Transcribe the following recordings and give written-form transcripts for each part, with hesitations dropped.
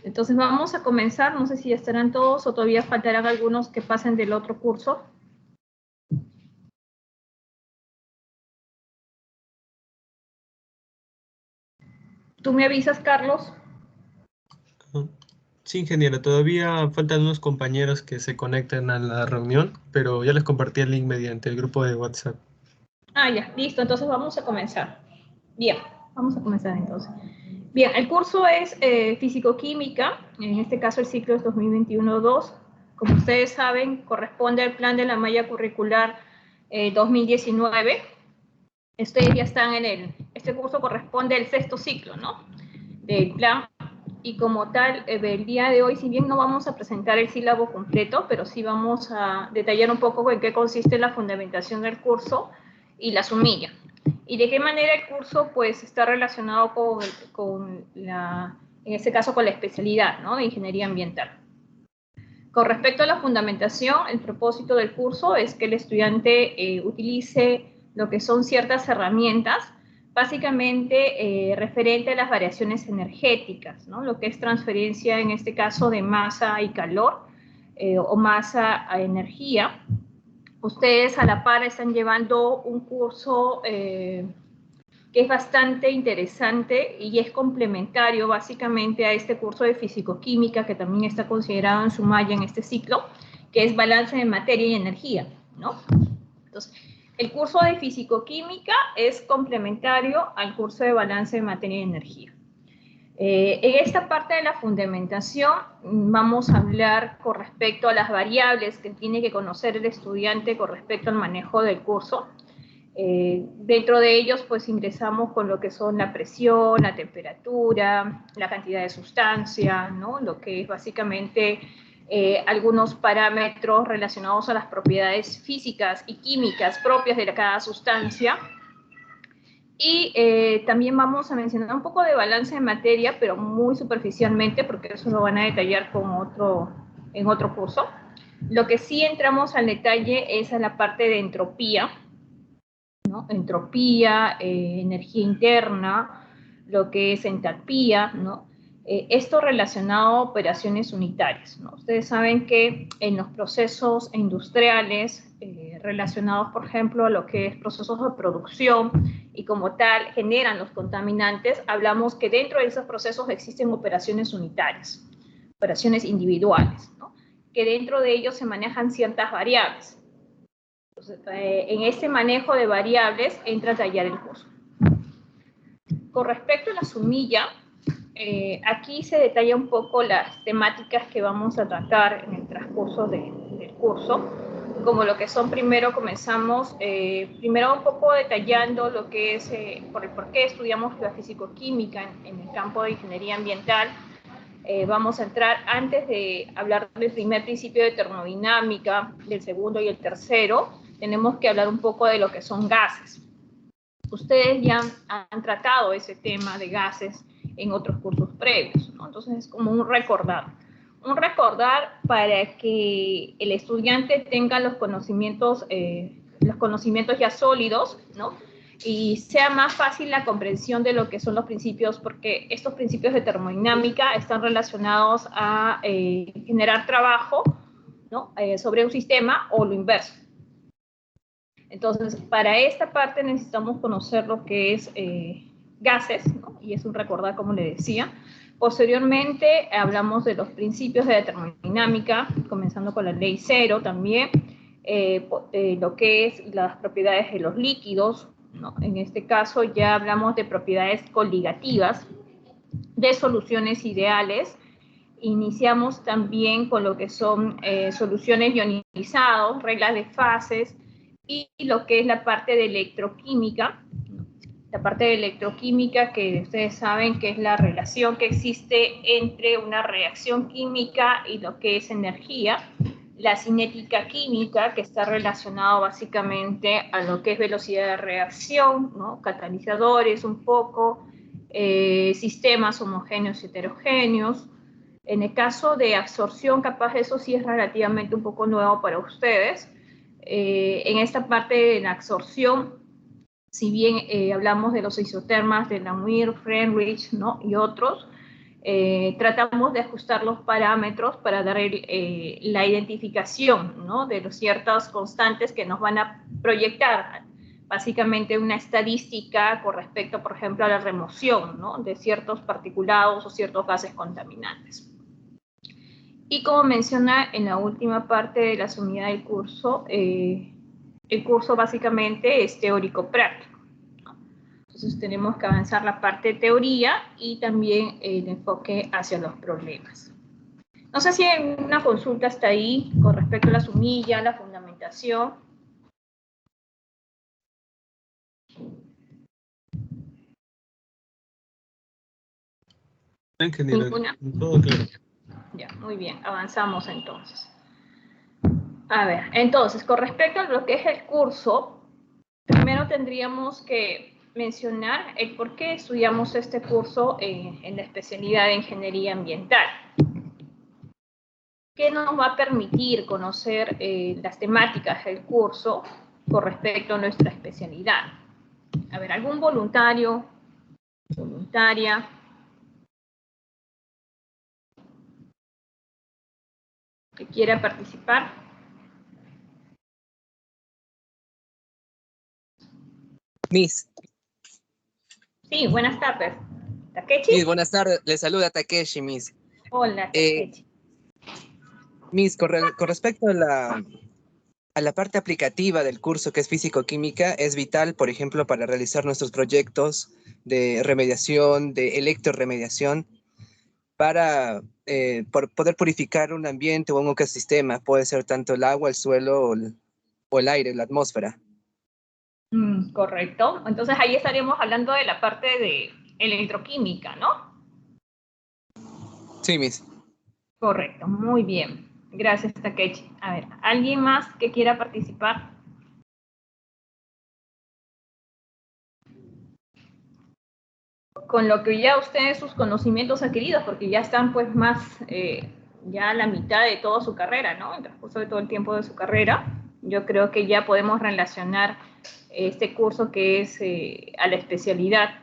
Entonces vamos a comenzar, no sé si ya estarán todos o todavía faltarán algunos que pasen del otro curso. ¿Tú me avisas, Carlos? Sí, ingeniero, todavía faltan unos compañeros que se conecten a la reunión, pero ya les compartí el link mediante el grupo de WhatsApp. Ah, ya, listo, entonces vamos a comenzar. Bien, vamos a comenzar entonces. Bien, el curso es Físico-Química, en este caso el ciclo es 2021-2. Como ustedes saben, corresponde al plan de la malla curricular 2019. Ustedes ya están este curso corresponde al sexto ciclo, ¿no? Del plan. Y como tal, el día de hoy, si bien no vamos a presentar el sílabo completo, pero sí vamos a detallar un poco en qué consiste la fundamentación del curso y la sumilla. Y de qué manera el curso pues está relacionado en este caso con la especialidad, ¿no? De ingeniería ambiental. Con respecto a la fundamentación, el propósito del curso es que el estudiante utilice lo que son ciertas herramientas, básicamente referente a las variaciones energéticas, ¿no? Lo que es transferencia, en este caso, de masa y calor, o masa a energía. Ustedes a la par están llevando un curso que es bastante interesante y es complementario básicamente a este curso de fisicoquímica que también está considerado en su malla en este ciclo, que es balance de materia y energía, ¿no? Entonces, el curso de fisicoquímica es complementario al curso de balance de materia y energía. En esta parte de la fundamentación vamos a hablar con respecto a las variables que tiene que conocer el estudiante con respecto al manejo del curso. Dentro de ellos, pues ingresamos con lo que son la presión, la temperatura, la cantidad de sustancia, ¿no? Lo que es básicamente algunos parámetros relacionados a las propiedades físicas y químicas propias de cada sustancia. Y también vamos a mencionar un poco de balance de materia, pero muy superficialmente, porque eso lo van a detallar en otro curso. Lo que sí entramos al detalle es a la parte de entropía, ¿no? Entropía, energía interna, lo que es entalpía, ¿no? Esto relacionado a operaciones unitarias, ¿no? Ustedes saben que en los procesos industriales relacionados, por ejemplo, a lo que es procesos de producción y como tal generan los contaminantes, hablamos que dentro de esos procesos existen operaciones unitarias, operaciones individuales, ¿no? Que dentro de ellos se manejan ciertas variables. Entonces, en este manejo de variables entra a tallar el curso. Con respecto a la sumilla, aquí se detalla un poco las temáticas que vamos a tratar en el transcurso del curso, como lo que son primero comenzamos, primero un poco detallando lo que es, por qué estudiamos la físico-química en el campo de ingeniería ambiental. Vamos a entrar, antes de hablar del primer principio de termodinámica, del segundo y el tercero, tenemos que hablar un poco de lo que son gases. Ustedes ya han tratado ese tema de gases en otros cursos previos, ¿no? Entonces es como un recordar para que el estudiante tenga los conocimientos ya sólidos, ¿no? Y sea más fácil la comprensión de lo que son los principios, porque estos principios de termodinámica están relacionados a generar trabajo, ¿no? Sobre un sistema o lo inverso. Entonces, para esta parte necesitamos conocer lo que es gases, ¿no? Y es un recordar, como le decía. Posteriormente, hablamos de los principios de la termodinámica, comenzando con la ley cero también, lo que es las propiedades de los líquidos, ¿no? En este caso ya hablamos de propiedades coligativas, de soluciones ideales. Iniciamos también con lo que son soluciones ionizadas, reglas de fases, y lo que es la parte de electroquímica. La parte de electroquímica, que ustedes saben que es la relación que existe entre una reacción química y lo que es energía. La cinética química, que está relacionado básicamente a lo que es velocidad de reacción, ¿no? Catalizadores un poco, sistemas homogéneos y heterogéneos. En el caso de absorción, capaz eso sí es relativamente un poco nuevo para ustedes. En esta parte de la absorción, si bien hablamos de los isotermas de Langmuir, Friedrich, ¿no? Y otros, tratamos de ajustar los parámetros para dar la identificación, ¿no?, de los ciertas constantes que nos van a proyectar básicamente una estadística con respecto, por ejemplo, a la remoción, ¿no?, de ciertos particulados o ciertos gases contaminantes. Y como menciona en la última parte de la sumida del curso, el curso básicamente es teórico-práctico. Entonces tenemos que avanzar la parte de teoría y también el enfoque hacia los problemas. No sé si hay una consulta hasta ahí con respecto a la sumilla, la fundamentación. En general, ¿Ninguna? todo claro. Ya, muy bien, avanzamos entonces. A ver, entonces, con respecto a lo que es el curso, primero tendríamos que mencionar el por qué estudiamos este curso en la especialidad de Ingeniería Ambiental. ¿Qué nos va a permitir conocer las temáticas del curso con respecto a nuestra especialidad? A ver, ¿algún voluntario, voluntaria que quiera participar? Miss, Sí, buenas tardes. ¿Takechi? Miss, buenas tardes. Le saluda Takeshi, Miss. Hola, Takechi. Miss, con respecto a la parte aplicativa del curso que es físico-química, es vital, por ejemplo, para realizar nuestros proyectos de remediación, de electroremediación, para poder purificar un ambiente o un ecosistema. Puede ser tanto el agua, el suelo o el aire, la atmósfera. Correcto. Entonces ahí estaríamos hablando de la parte de electroquímica, ¿no? Sí, Miss. Correcto, muy bien. Gracias, Takechi. A ver, ¿alguien más que quiera participar? Con lo que ya ustedes, sus conocimientos adquiridos, porque ya están pues más, ya a la mitad de toda su carrera, ¿no? El transcurso de todo el tiempo de su carrera, yo creo que ya podemos relacionar este curso que es a la especialidad.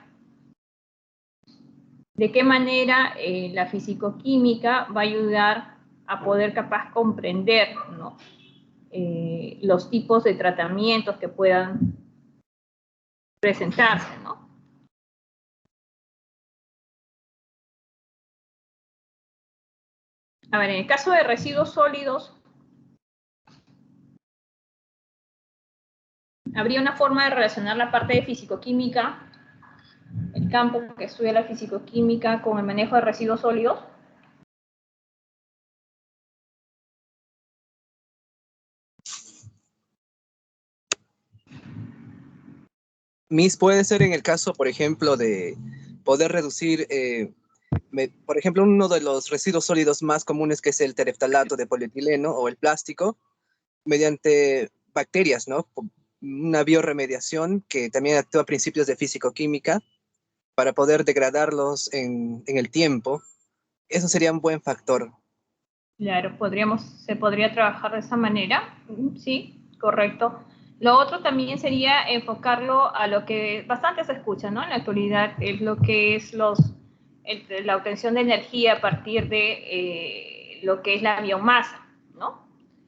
¿De qué manera la fisicoquímica va a ayudar a poder capaz comprender, ¿no?, los tipos de tratamientos que puedan presentarse, ¿no? A ver, en el caso de residuos sólidos, habría una forma de relacionar la parte de fisicoquímica, el campo que estudia la fisicoquímica con el manejo de residuos sólidos. Miss, puede ser en el caso, por ejemplo, de poder reducir, por ejemplo, uno de los residuos sólidos más comunes, que es el tereftalato de polietileno o el plástico, mediante bacterias, ¿no? Una bioremediación que también actúa a principios de físico-química para poder degradarlos en el tiempo. Eso sería un buen factor. Claro, se podría trabajar de esa manera, sí, correcto. Lo otro también sería enfocarlo a lo que bastante se escucha, ¿no?, en la actualidad, es lo que es la obtención de energía a partir de lo que es la biomasa, ¿no?,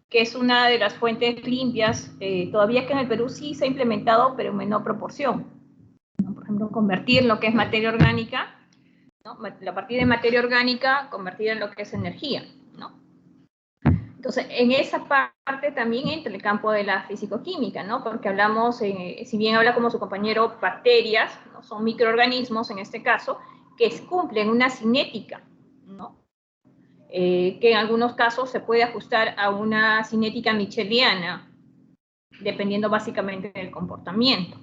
que es una de las fuentes limpias, todavía que en el Perú sí se ha implementado, pero en menor proporción, ¿no? Por ejemplo, convertir lo que es materia orgánica, ¿no?, a partir de materia orgánica, convertida en lo que es energía, ¿no? Entonces, en esa parte también entra el campo de la fisicoquímica, ¿no? Porque hablamos, si bien habla como su compañero, bacterias, ¿no?, son microorganismos en este caso, que cumplen una cinética, ¿no?, que en algunos casos se puede ajustar a una cinética micheliana, dependiendo básicamente del comportamiento.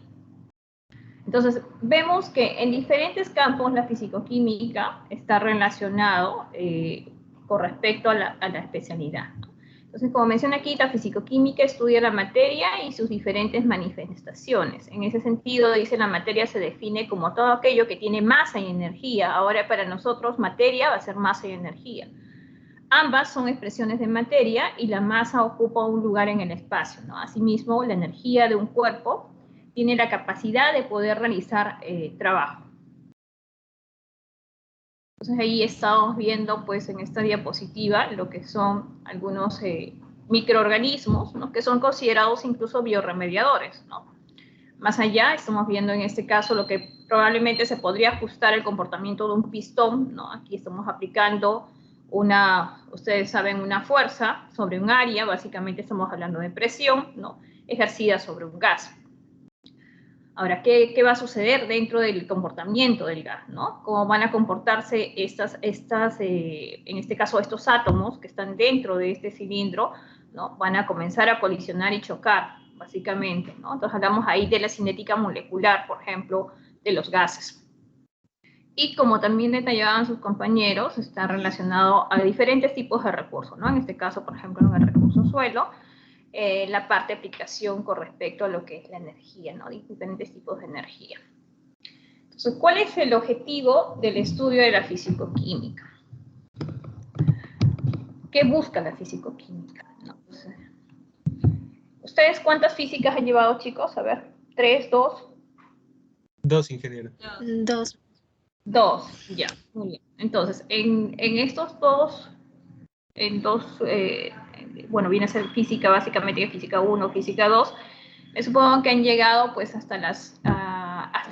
Entonces, vemos que en diferentes campos la fisicoquímica está relacionado con respecto a la especialidad. Entonces, como menciona aquí, la fisicoquímica estudia la materia y sus diferentes manifestaciones. En ese sentido, dice, la materia se define como todo aquello que tiene masa y energía. Ahora, para nosotros, materia va a ser masa y energía. Ambas son expresiones de materia y la masa ocupa un lugar en el espacio, ¿no? Asimismo, la energía de un cuerpo tiene la capacidad de poder realizar trabajo. Entonces ahí estamos viendo pues en esta diapositiva lo que son algunos microorganismos, ¿no? Que son considerados incluso bioremediadores, ¿no? Más allá estamos viendo en este caso lo que probablemente se podría ajustar el comportamiento de un pistón, ¿no? Aquí estamos aplicando ustedes saben, una fuerza sobre un área, básicamente estamos hablando de presión, ¿no? Ejercida sobre un gas. Ahora, ¿qué va a suceder dentro del comportamiento del gas, ¿no? ¿Cómo van a comportarse en este caso, estos átomos que están dentro de este cilindro, ¿no? Van a comenzar a colisionar y chocar, básicamente, ¿no? Entonces hablamos ahí de la cinética molecular, por ejemplo, de los gases. Y como también detallaban sus compañeros, está relacionado a diferentes tipos de recursos, ¿no? En este caso, por ejemplo, en el recurso suelo, la parte de aplicación con respecto a lo que es la energía, ¿no? Diferentes tipos de energía. Entonces, ¿cuál es el objetivo del estudio de la fisicoquímica? ¿Qué busca la fisicoquímica? ¿No? ¿Ustedes cuántas físicas han llevado, chicos? A ver, ¿3, 2? 2, ingeniero. 2. 2, ya, muy bien. Entonces, en estos dos, bueno, viene a ser física básicamente, física 1, física 2, me supongo que han llegado pues hasta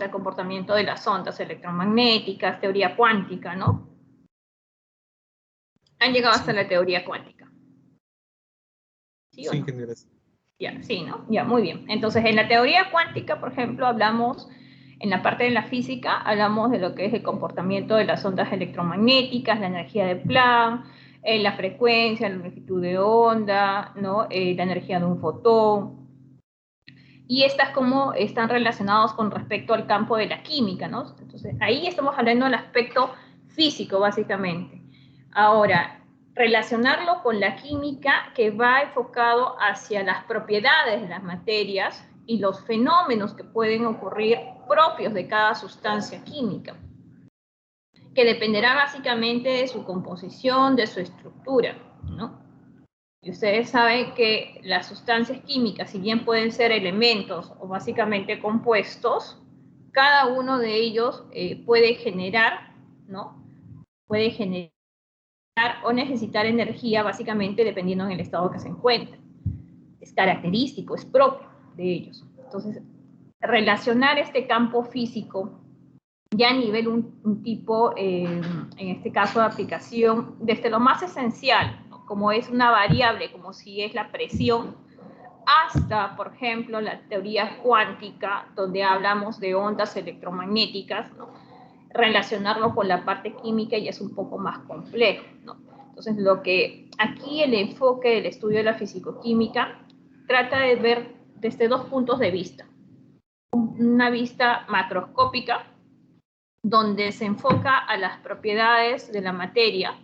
el comportamiento de las ondas electromagnéticas, teoría cuántica, ¿no? Han llegado hasta la teoría cuántica. ¿Sí o no? Ingeniero. Ya, sí, ¿no? Ya, muy bien. Entonces, en la teoría cuántica, por ejemplo, hablamos, en la parte de la física, hablamos de lo que es el comportamiento de las ondas electromagnéticas, la energía de Planck, la frecuencia, la longitud de onda, ¿no? La energía de un fotón. Y estas como están relacionados con respecto al campo de la química, ¿no? Entonces, ahí estamos hablando del aspecto físico, básicamente. Ahora, relacionarlo con la química que va enfocado hacia las propiedades de las materias y los fenómenos que pueden ocurrir propios de cada sustancia química, que dependerá básicamente de su composición, de su estructura, ¿no? Y ustedes saben que las sustancias químicas, si bien pueden ser elementos o básicamente compuestos, cada uno de ellos puede generar, ¿no? Puede generar o necesitar energía básicamente dependiendo del estado que se encuentre. Es característico, es propio de ellos. Entonces, relacionar este campo físico ya a nivel un tipo, en este caso de aplicación, desde lo más esencial, ¿no? Como es una variable, como si es la presión, hasta, por ejemplo, la teoría cuántica, donde hablamos de ondas electromagnéticas, ¿no? Relacionarlo con la parte química ya es un poco más complejo, ¿no? Entonces, lo que aquí el enfoque del estudio de la fisicoquímica trata de ver desde dos puntos de vista. Una vista macroscópica, donde se enfoca a las propiedades de la materia,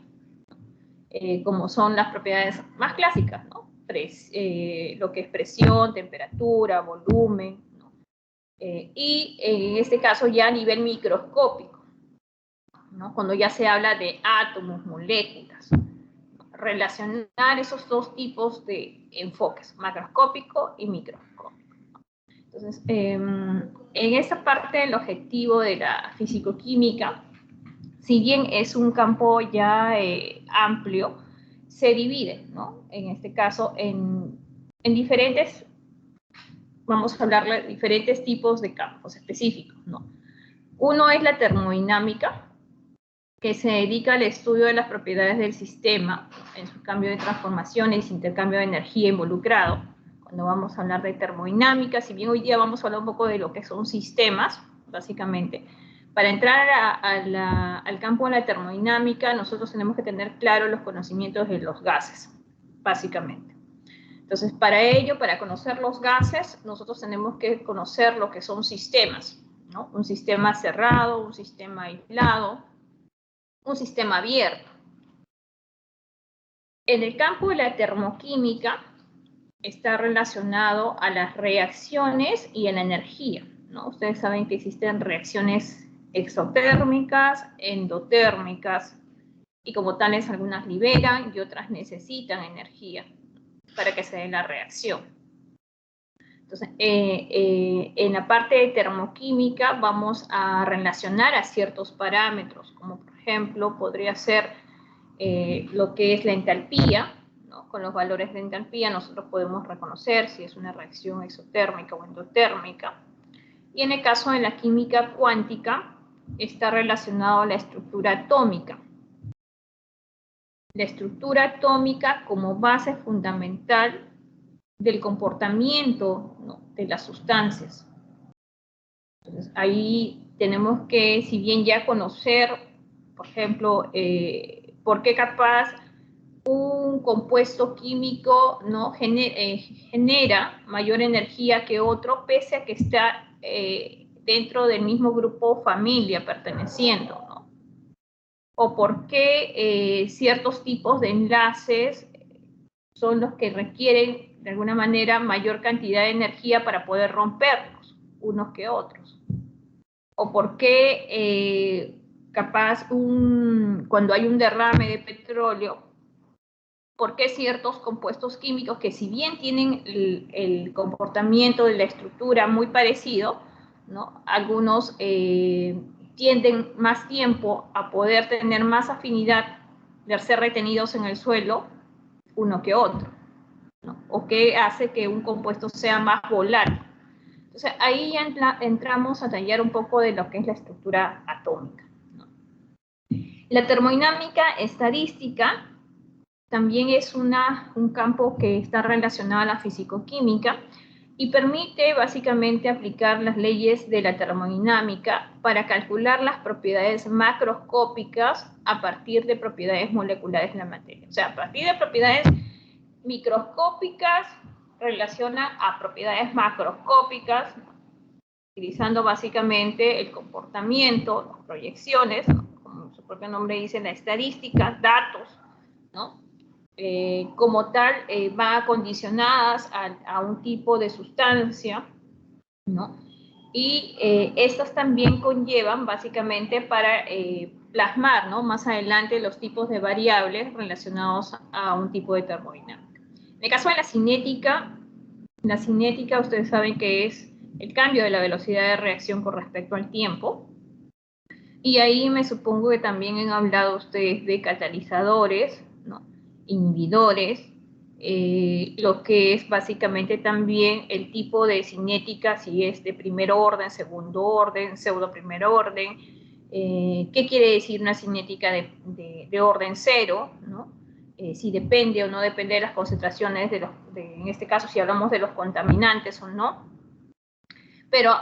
como son las propiedades más clásicas, ¿no? Lo que es presión, temperatura, volumen, ¿no? Y en este caso ya a nivel microscópico, ¿no? Cuando ya se habla de átomos, moléculas, ¿no? Relacionar esos dos tipos de enfoques, macroscópico y microscópico. Entonces, en esta parte el objetivo de la fisicoquímica, si bien es un campo ya amplio, se divide, ¿no? En este caso, en diferentes, vamos a hablar de diferentes tipos de campos específicos, ¿no? Uno es la termodinámica, que se dedica al estudio de las propiedades del sistema, en su cambio de transformaciones, intercambio de energía involucrado. Cuando vamos a hablar de termodinámica, si bien hoy día vamos a hablar un poco de lo que son sistemas, básicamente, para entrar al campo de la termodinámica, nosotros tenemos que tener claros los conocimientos de los gases, básicamente. Entonces, para ello, para conocer los gases, nosotros tenemos que conocer lo que son sistemas, ¿no? Un sistema cerrado, un sistema aislado, un sistema abierto. En el campo de la termoquímica está relacionado a las reacciones y a la energía, ¿no? Ustedes saben que existen reacciones exotérmicas, endotérmicas, y como tales algunas liberan y otras necesitan energía para que se dé la reacción. Entonces, en la parte de termoquímica vamos a relacionar a ciertos parámetros, como por ejemplo, podría ser lo que es la entalpía, ¿no? Con los valores de entalpía nosotros podemos reconocer si es una reacción exotérmica o endotérmica. Y en el caso de la química cuántica, está relacionado a la estructura atómica. La estructura atómica como base fundamental del comportamiento, ¿no?, de las sustancias. Entonces, ahí tenemos que, si bien ya conocer, por ejemplo, por qué capaz un compuesto químico, ¿no?, genera mayor energía que otro, pese a que está dentro del mismo grupo familia perteneciendo, ¿no? O por qué ciertos tipos de enlaces son los que requieren, de alguna manera, mayor cantidad de energía para poder romperlos unos que otros. O por qué capaz cuando hay un derrame de petróleo, por qué ciertos compuestos químicos que, si bien tienen el comportamiento de la estructura muy parecido, ¿no?, algunos tienden más tiempo a poder tener más afinidad de ser retenidos en el suelo uno que otro, ¿no? O qué hace que un compuesto sea más volátil. Entonces, ahí ya entramos a tallar un poco de lo que es la estructura atómica, ¿no? La termodinámica estadística también es un campo que está relacionado a la fisicoquímica y permite básicamente aplicar las leyes de la termodinámica para calcular las propiedades macroscópicas a partir de propiedades moleculares de la materia. O sea, a partir de propiedades microscópicas relaciona a propiedades macroscópicas, utilizando básicamente el comportamiento, las proyecciones, ¿no?, como su propio nombre dice, la estadística, datos, ¿no? Como tal, van condicionadas a un tipo de sustancia, ¿no? Y estas también conllevan básicamente para plasmar, ¿no?, más adelante los tipos de variables relacionados a un tipo de termodinámica. En el caso de la cinética ustedes saben que es el cambio de la velocidad de reacción con respecto al tiempo. Y ahí me supongo que también han hablado ustedes de catalizadores, ¿no?, inhibidores, lo que es básicamente también el tipo de cinética, si es de primer orden, segundo orden, pseudo primer orden. ¿Qué quiere decir una cinética de orden cero, ¿no? Si depende o no depende de las concentraciones, en este caso si hablamos de los contaminantes o no. Pero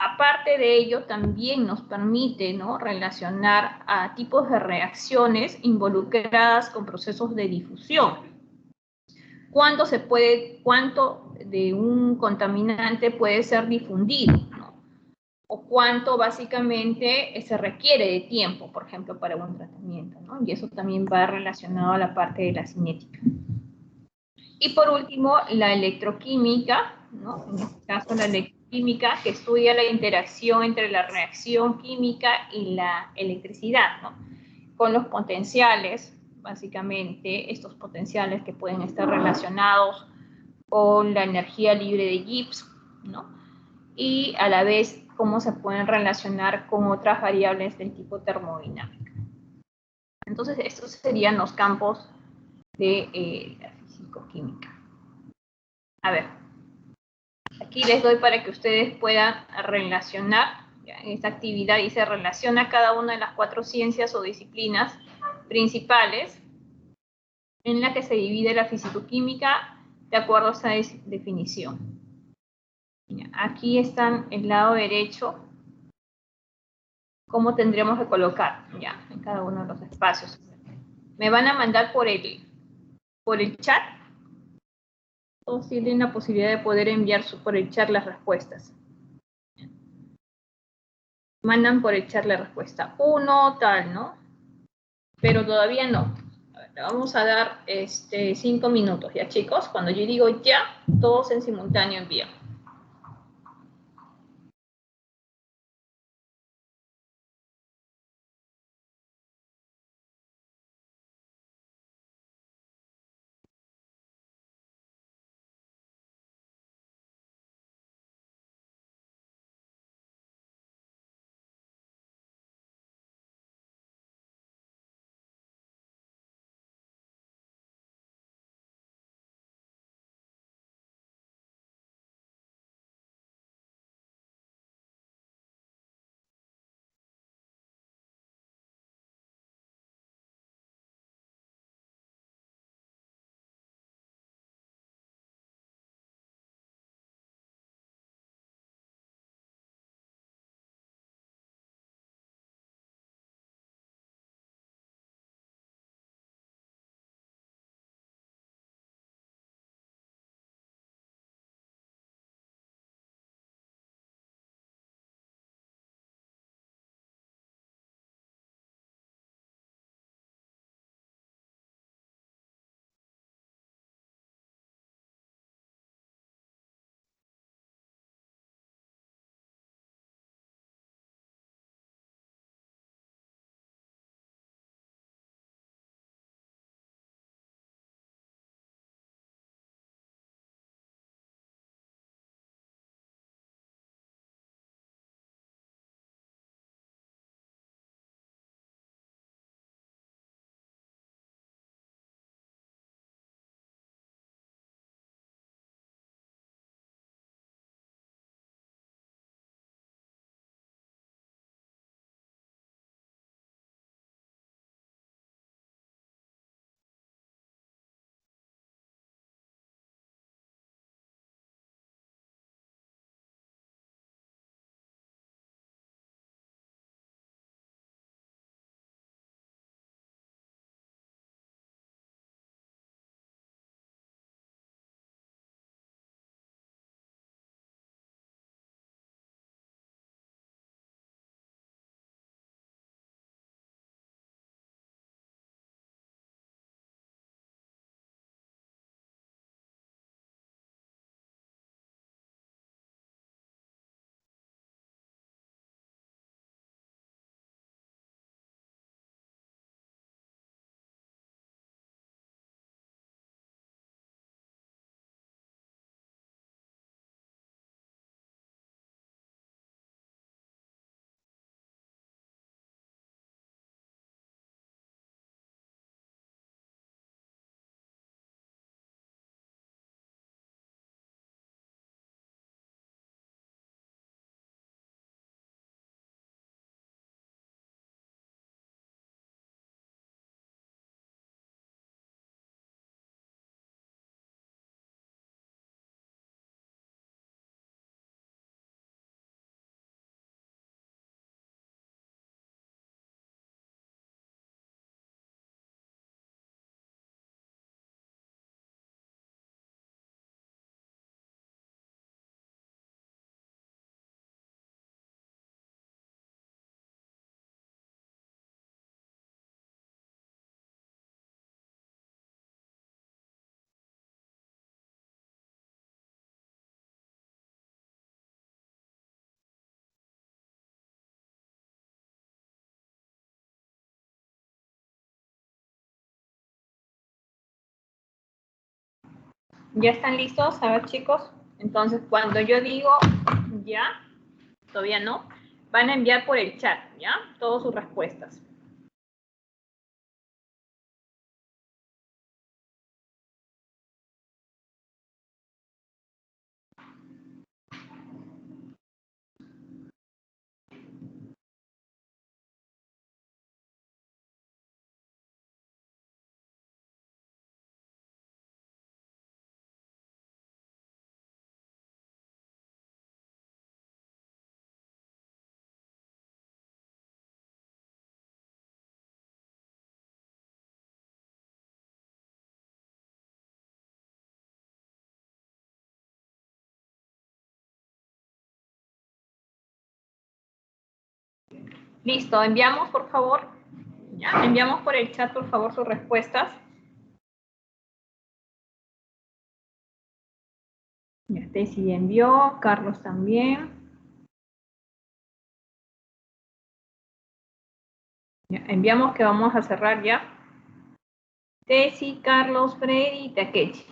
aparte de ello, también nos permite, ¿no?, relacionar a tipos de reacciones involucradas con procesos de difusión. ¿Cuánto de un contaminante puede ser difundido, ¿no?, o cuánto básicamente se requiere de tiempo, por ejemplo, para un tratamiento, ¿no? Y eso también va relacionado a la parte de la cinética. Y por último, la electroquímica, ¿no? En este caso, la electroquímica, que estudia la interacción entre la reacción química y la electricidad, ¿no?, con los potenciales, básicamente, estos potenciales que pueden estar relacionados con la energía libre de Gibbs, ¿no?, y a la vez cómo se pueden relacionar con otras variables del tipo termodinámica. Entonces, estos serían los campos de la fisicoquímica. A ver, aquí les doy para que ustedes puedan relacionar, ¿ya?, en esta actividad dice relaciona cada una de las 4 ciencias o disciplinas principales en la que se divide la fisicoquímica de acuerdo a esa definición. Aquí están el lado derecho, cómo tendríamos que colocar, ya, en cada uno de los espacios. Me van a mandar por el chat, o si tienen la posibilidad de poder enviar por el chat las respuestas. Mandan por el chat la respuesta 1, tal, ¿no? Pero todavía no. A ver, le vamos a dar 5 minutos, ¿ya, chicos? Cuando yo digo ya, todos en simultáneo envían. ¿Ya están listos? A ver, chicos. Entonces, cuando yo digo ya, todavía no, van a enviar por el chat, ¿ya? Todas sus respuestas. Listo, enviamos, por favor. Ya, enviamos por el chat, por favor, sus respuestas. Ya, Stacy envió, Carlos también. Ya, enviamos que vamos a cerrar ya. Stacy, Carlos, Freddy y Takechi.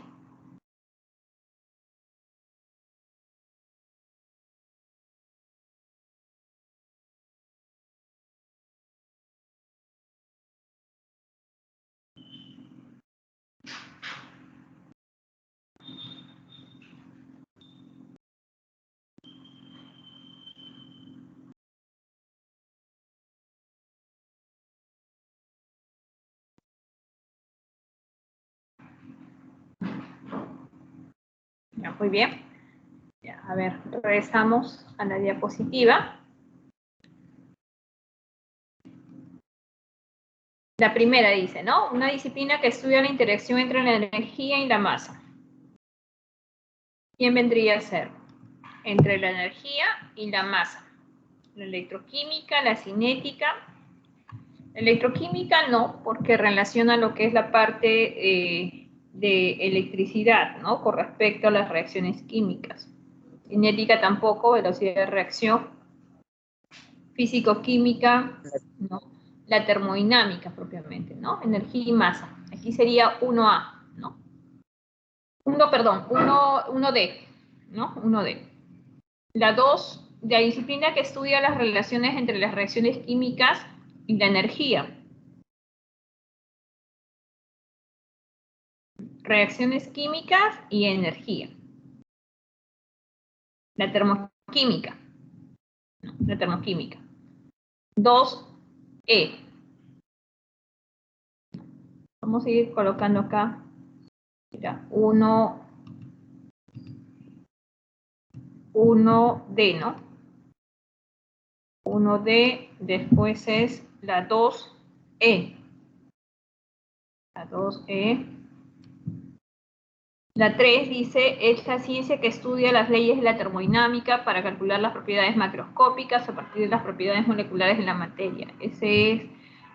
Ya, muy bien. Ya, a ver, regresamos a la diapositiva. La primera dice, ¿no? Una disciplina que estudia la interacción entre la energía y la masa. ¿Quién vendría a ser? Entre la energía y la masa. La electroquímica, la cinética. La electroquímica no, porque relaciona lo que es la parte de electricidad, ¿no? Con respecto a las reacciones químicas. Cinética tampoco, velocidad de reacción. Físico-química, ¿no? La termodinámica propiamente, ¿no? Energía y masa. Aquí sería 1A, ¿no? 1D, ¿no? 1D. La 2, la disciplina que estudia las relaciones entre las reacciones químicas y la energía. Reacciones químicas y energía. La termoquímica. ¿No? La termoquímica. 2E. Vamos a ir colocando acá. Mira, 1D, ¿no? 1D, después es la 2E. La 2E. La 3 dice, es la ciencia que estudia las leyes de la termodinámica para calcular las propiedades macroscópicas a partir de las propiedades moleculares de la materia. Esa es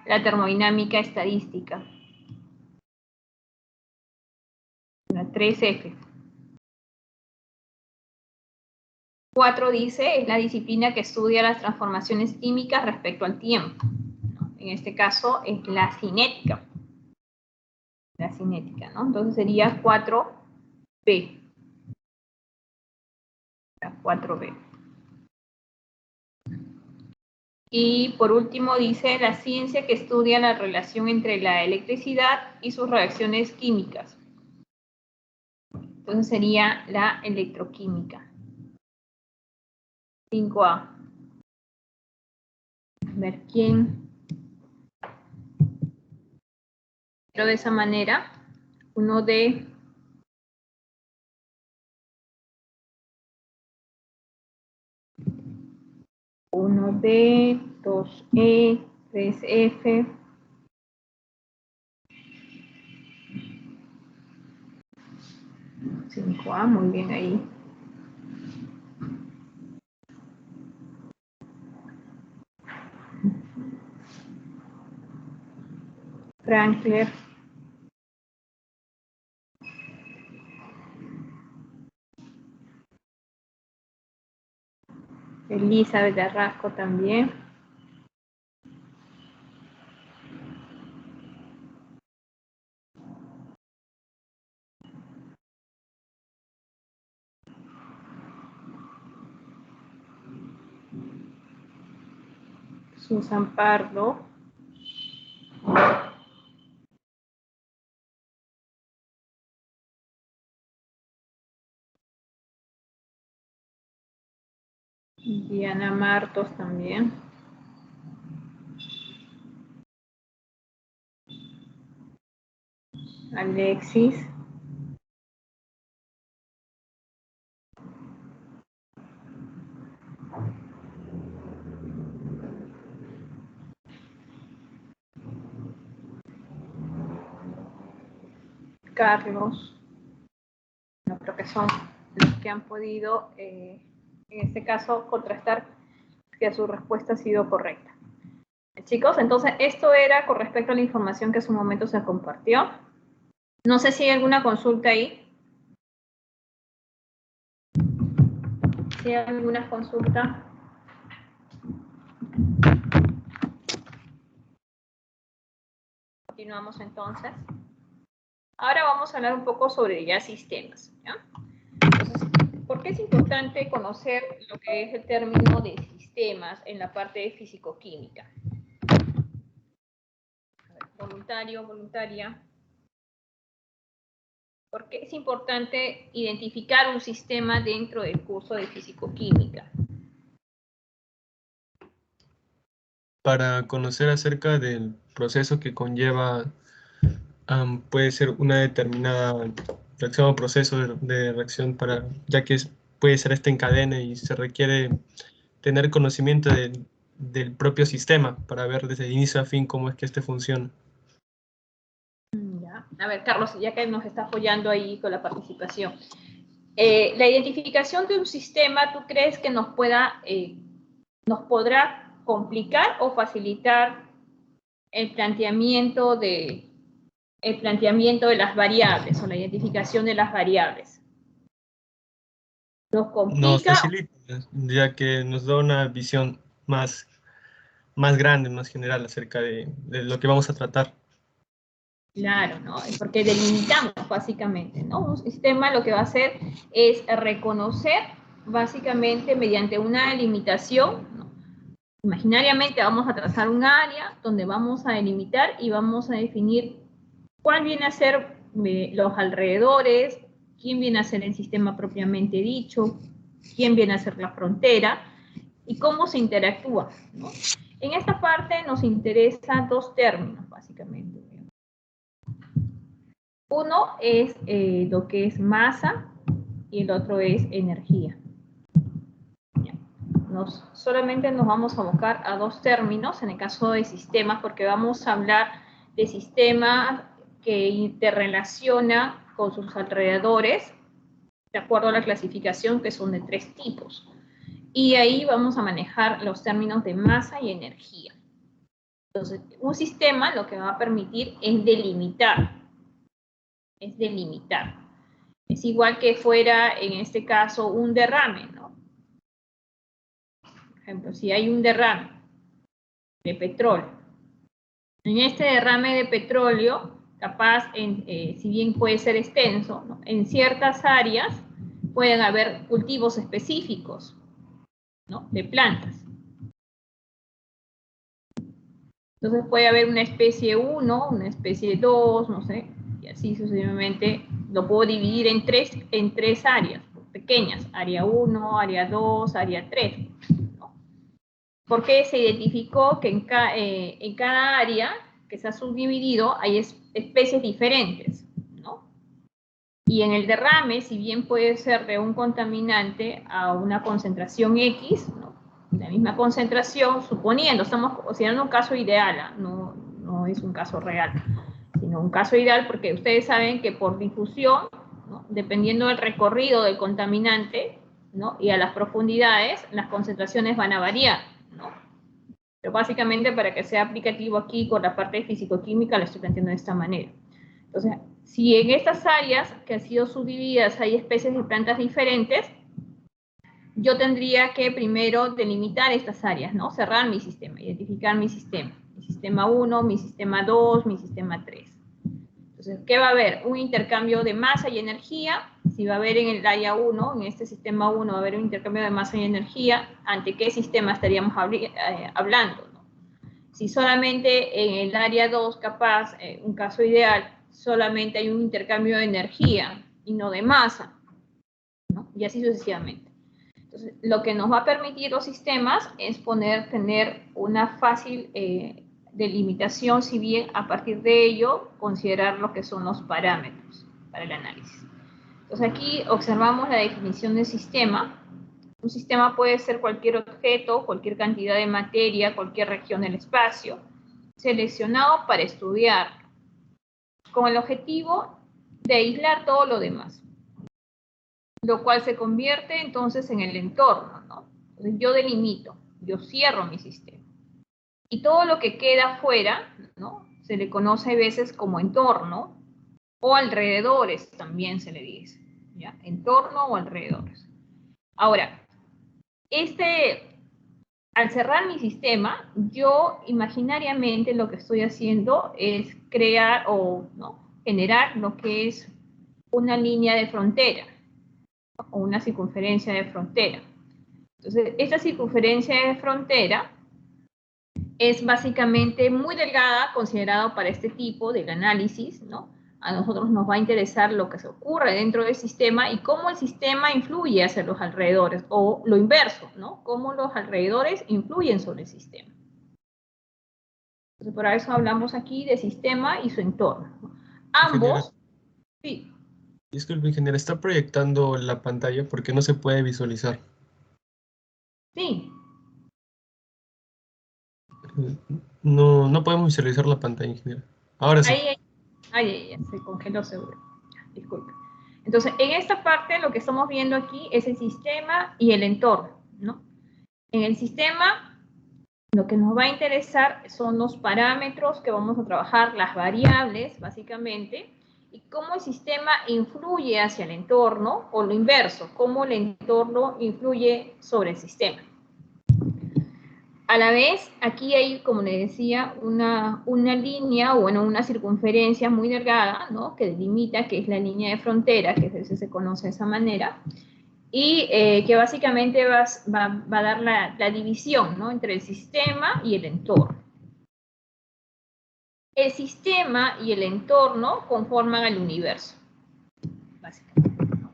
la termodinámica estadística. La 3F. 4 dice, es la disciplina que estudia las transformaciones químicas respecto al tiempo. En este caso es la cinética. La cinética, ¿no? Entonces sería 4B. La 4B. Y por último dice la ciencia que estudia la relación entre la electricidad y sus reacciones químicas. Entonces sería la electroquímica. 5A. A ver quién. Pero de esa manera, 1D. 1D, 2E, 3F. 5A, muy bien ahí. Frankler. Elizabeth de Arrasco también. Susan Pardo. Diana Martos también. Alexis. Carlos. No creo que son los que han podido, en este caso, contrastar que su respuesta ha sido correcta. Chicos, entonces esto era con respecto a la información que hace un momento se compartió. No sé si hay alguna consulta ahí. Si hay alguna consulta. Continuamos entonces. Ahora vamos a hablar un poco sobre ya sistemas, ¿ya? Entonces, ¿por qué es importante conocer lo que es el término de sistemas en la parte de físico-química? Voluntario, voluntaria. ¿Por qué es importante identificar un sistema dentro del curso de físico-química? Para conocer acerca del proceso que conlleva, puede ser una determinada reacción o proceso de reacción, ya que puede ser esta en cadena y se requiere tener conocimiento del propio sistema para ver desde inicio a fin cómo es que este funciona. Ya. A ver, Carlos, ya que nos está apoyando ahí con la participación. La identificación de un sistema, ¿tú crees que nos podrá complicar o facilitar el planteamiento de las variables o la identificación de las variables? ¿Nos complica? Nos facilita, ya que nos da una visión más grande, más general acerca de lo que vamos a tratar. Claro, ¿no? Porque delimitamos básicamente, ¿no? Un sistema lo que va a hacer es reconocer básicamente mediante una delimitación, ¿no? Imaginariamente vamos a trazar un área donde vamos a delimitar y vamos a definir cuál viene a ser los alrededores, quién viene a ser el sistema propiamente dicho, quién viene a ser la frontera y cómo se interactúa, ¿no? En esta parte nos interesan dos términos, básicamente. Uno es lo que es masa y el otro es energía. Solamente nos vamos a abocar a dos términos en el caso de sistemas, porque vamos a hablar de sistemas que interrelacionan con sus alrededores, de acuerdo a la clasificación, que son de 3 tipos. Y ahí vamos a manejar los términos de masa y energía. Entonces, un sistema lo que va a permitir es delimitar. Es igual que fuera, en este caso, un derrame, ¿no? Por ejemplo, si hay un derrame de petróleo. En este derrame de petróleo, capaz, si bien puede ser extenso, ¿no? En ciertas áreas pueden haber cultivos específicos, ¿no? De plantas. Entonces puede haber una especie 1, una especie 2, no sé, y así sucesivamente. Lo puedo dividir en tres áreas pequeñas, área 1, área 2, área 3. ¿no? Porque se identificó que en cada área que se ha subdividido hay especies diferentes, ¿no? Y en el derrame, si bien puede ser de un contaminante a una concentración X, ¿no? La misma concentración, suponiendo, estamos considerando un caso ideal, no es un caso real, sino un caso ideal porque ustedes saben que por difusión, ¿no? Dependiendo del recorrido del contaminante, ¿no? Y a las profundidades, las concentraciones van a variar, ¿no? Pero básicamente para que sea aplicativo aquí con la parte de físico-química lo estoy planteando de esta manera. Entonces, si en estas áreas que han sido subdivididas hay especies de plantas diferentes, yo tendría que primero delimitar estas áreas, ¿no? Cerrar mi sistema, identificar mi sistema. Mi sistema 1, mi sistema 2, mi sistema 3. Entonces, ¿qué va a haber? Un intercambio de masa y energía. Si va a haber en el área 1, en este sistema 1, va a haber un intercambio de masa y energía, ¿ante qué sistema estaríamos hablando? ¿no? Si solamente en el área 2, capaz, un caso ideal, solamente hay un intercambio de energía y no de masa, ¿no? Y así sucesivamente. Entonces, lo que nos va a permitir los sistemas es tener una fácil delimitación, si bien a partir de ello considerar lo que son los parámetros para el análisis. Entonces, aquí observamos la definición de sistema. Un sistema puede ser cualquier objeto, cualquier cantidad de materia, cualquier región del espacio, seleccionado para estudiar, con el objetivo de aislar todo lo demás, lo cual se convierte entonces en el entorno, ¿no? Entonces yo delimito, yo cierro mi sistema. Y todo lo que queda fuera, ¿no? Se le conoce a veces como entorno, o alrededores también se le dice, ¿ya? Entorno o alrededores. Ahora, al cerrar mi sistema, yo imaginariamente lo que estoy haciendo es crear o generar lo que es una línea de frontera o una circunferencia de frontera. Entonces, esta circunferencia de frontera es básicamente muy delgada, considerado para este tipo de análisis, ¿no? A nosotros nos va a interesar lo que se ocurre dentro del sistema y cómo el sistema influye hacia los alrededores, o lo inverso, ¿no? Cómo los alrededores influyen sobre el sistema. Entonces, por eso hablamos aquí de sistema y su entorno. Ambos, sí. Disculpe, ingeniero, ¿está proyectando la pantalla porque no se puede visualizar? Sí. No podemos visualizar la pantalla, ingeniero. Ahora sí. Ahí, se congeló seguro. Disculpe. Entonces, en esta parte lo que estamos viendo aquí es el sistema y el entorno, ¿no? En el sistema, lo que nos va a interesar son los parámetros que vamos a trabajar, las variables, básicamente, y cómo el sistema influye hacia el entorno, o lo inverso, cómo el entorno influye sobre el sistema. A la vez, aquí hay, como le decía, una línea, o bueno, una circunferencia muy delgada, ¿no? Que delimita, que es la línea de frontera, que a veces se conoce de esa manera, y que básicamente va a dar la división, ¿no? Entre el sistema y el entorno. El sistema y el entorno conforman el universo, básicamente, ¿no?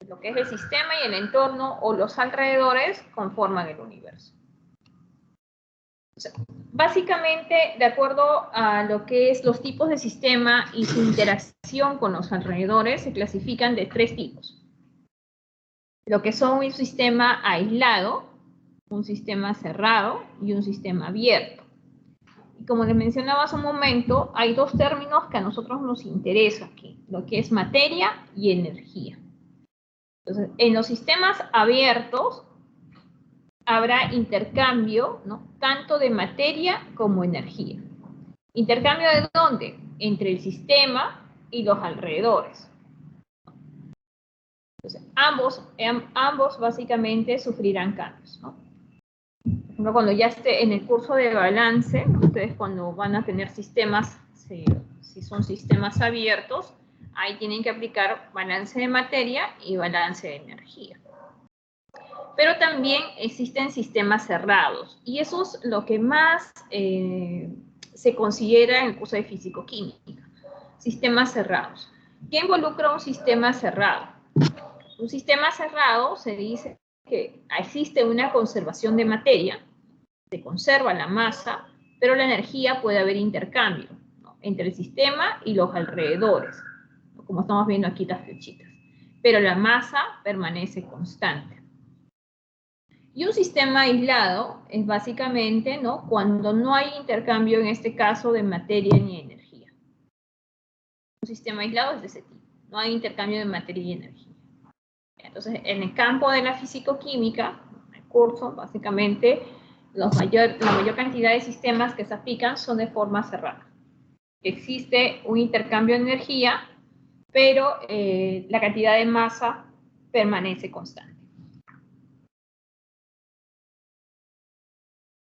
Lo que es el sistema y el entorno, o los alrededores, conforman el universo. O sea, básicamente, de acuerdo a lo que es los tipos de sistema y su interacción con los alrededores, se clasifican de 3 tipos. Lo que son un sistema aislado, un sistema cerrado y un sistema abierto. Y como les mencionaba hace un momento, hay 2 términos que a nosotros nos interesan aquí, lo que es materia y energía. Entonces, en los sistemas abiertos habrá intercambio, ¿no? Tanto de materia como energía. ¿Intercambio de dónde? Entre el sistema y los alrededores. Entonces, ambos básicamente sufrirán cambios, ¿no? Por ejemplo, cuando ya esté en el curso de balance, ustedes cuando van a tener sistemas, si son sistemas abiertos, ahí tienen que aplicar balance de materia y balance de energía. Pero también existen sistemas cerrados, y eso es lo que más se considera en el curso de físico-química. Sistemas cerrados. ¿Qué involucra un sistema cerrado? Un sistema cerrado se dice que existe una conservación de materia, se conserva la masa, pero la energía puede haber intercambio, ¿no? Entre el sistema y los alrededores, ¿no? Como estamos viendo aquí las flechitas. Pero la masa permanece constante. Y un sistema aislado es básicamente, ¿no? Cuando no hay intercambio, en este caso, de materia ni energía. Un sistema aislado es de ese tipo. No hay intercambio de materia y energía. Entonces, en el campo de la físico-química, el curso, básicamente, la mayor cantidad de sistemas que se aplican son de forma cerrada. Existe un intercambio de energía, pero la cantidad de masa permanece constante.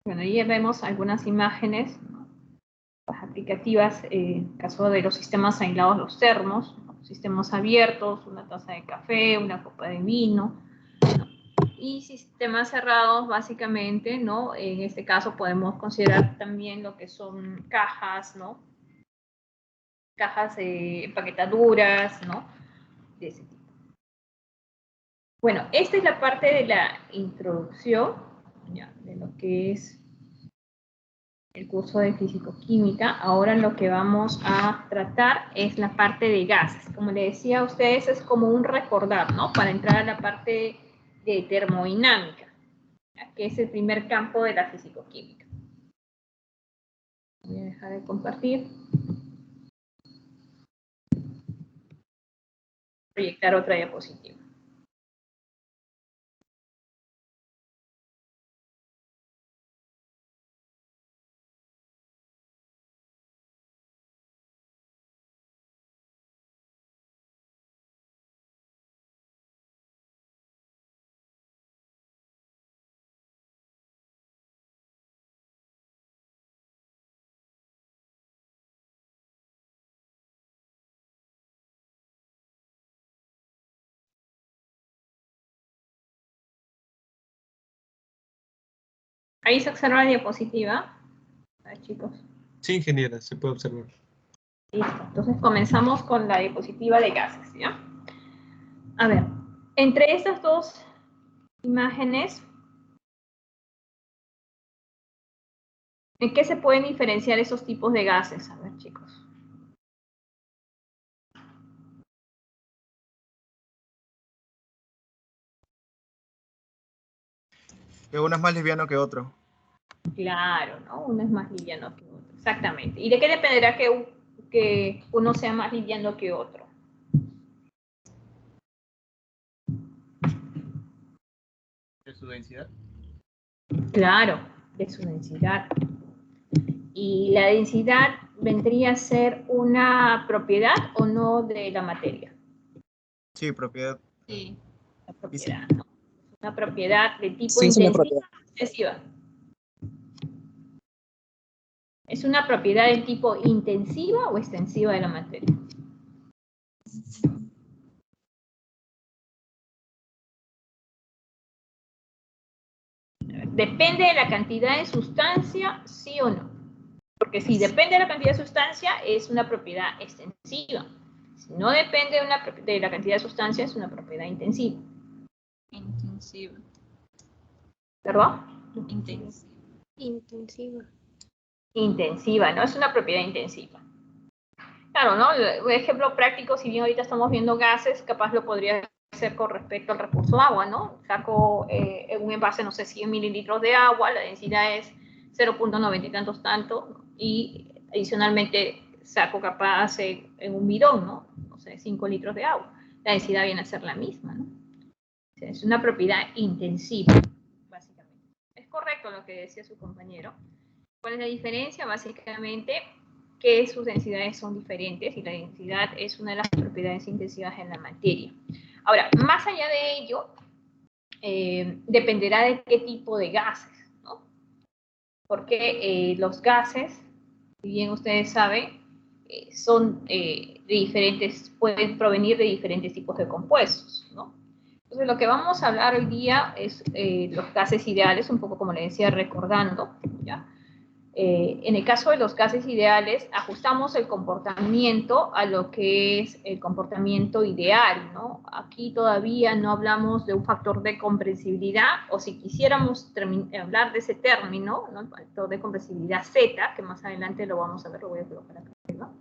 Bueno, ahí vemos algunas imágenes, ¿no? Las aplicativas, en caso de los sistemas aislados, los termos, ¿no? Sistemas abiertos, una taza de café, una copa de vino, ¿no? Y sistemas cerrados, básicamente, ¿no? En este caso podemos considerar también lo que son cajas, ¿no? Cajas empaquetaduras, ¿no? De ese tipo. Bueno, esta es la parte de la introducción, ya, de lo que es el curso de físico-química. Ahora lo que vamos a tratar es la parte de gases. Como les decía a ustedes, es como un recordar, ¿no? Para entrar a la parte de termodinámica, ¿ya? Que es el primer campo de la físico-química. Voy a dejar de compartir. Proyectar otra diapositiva. Ahí se observa la diapositiva. A ver, chicos. Sí, ingeniera, se puede observar. Listo. Entonces comenzamos con la diapositiva de gases, ¿ya? A ver, entre estas dos imágenes, ¿en qué se pueden diferenciar esos tipos de gases? A ver, chicos. Que uno es más liviano que otro. Claro, ¿no? Uno es más liviano que otro. Exactamente. ¿Y de qué dependerá que uno sea más liviano que otro? ¿De su densidad? Claro, de su densidad. ¿Y la densidad vendría a ser una propiedad o no de la materia? Sí, propiedad. Sí. La propiedad, ¿no? Una propiedad de tipo Sí, es una intensiva propiedad. o extensiva. ¿Es una propiedad de tipo intensiva o extensiva de la materia? ¿Depende de la cantidad de sustancia, sí o no? Porque si depende de la cantidad de sustancia, es una propiedad extensiva. Si no depende de la cantidad de sustancia, es una propiedad intensiva. Intensiva. ¿Verdad? Intensiva. Intensiva. Intensiva, ¿no? Es una propiedad intensiva. Claro, ¿no? Un ejemplo práctico, si bien ahorita estamos viendo gases, capaz lo podría hacer con respecto al recurso agua, ¿no? Saco en un envase, no sé, 100 mililitros de agua, la densidad es 0.90 y tanto, y adicionalmente saco capaz en un bidón, ¿no? No sé, 5 litros de agua. La densidad viene a ser la misma, ¿no? O sea, es una propiedad intensiva, básicamente. Es correcto lo que decía su compañero. ¿Cuál es la diferencia? Básicamente que sus densidades son diferentes y la densidad es una de las propiedades intensivas en la materia. Ahora, más allá de ello, dependerá de qué tipo de gases, ¿no? Porque los gases, si bien ustedes saben, son de diferentes, pueden provenir de diferentes tipos de compuestos, ¿no? Entonces, lo que vamos a hablar hoy día es los gases ideales, un poco como le decía, recordando, ¿ya? En el caso de los gases ideales, ajustamos el comportamiento a lo que es el comportamiento ideal, ¿no? Aquí todavía no hablamos de un factor de compresibilidad, o si quisiéramos hablar de ese término, ¿no? El factor de compresibilidad Z, que más adelante lo vamos a ver, lo voy a colocar acá arriba.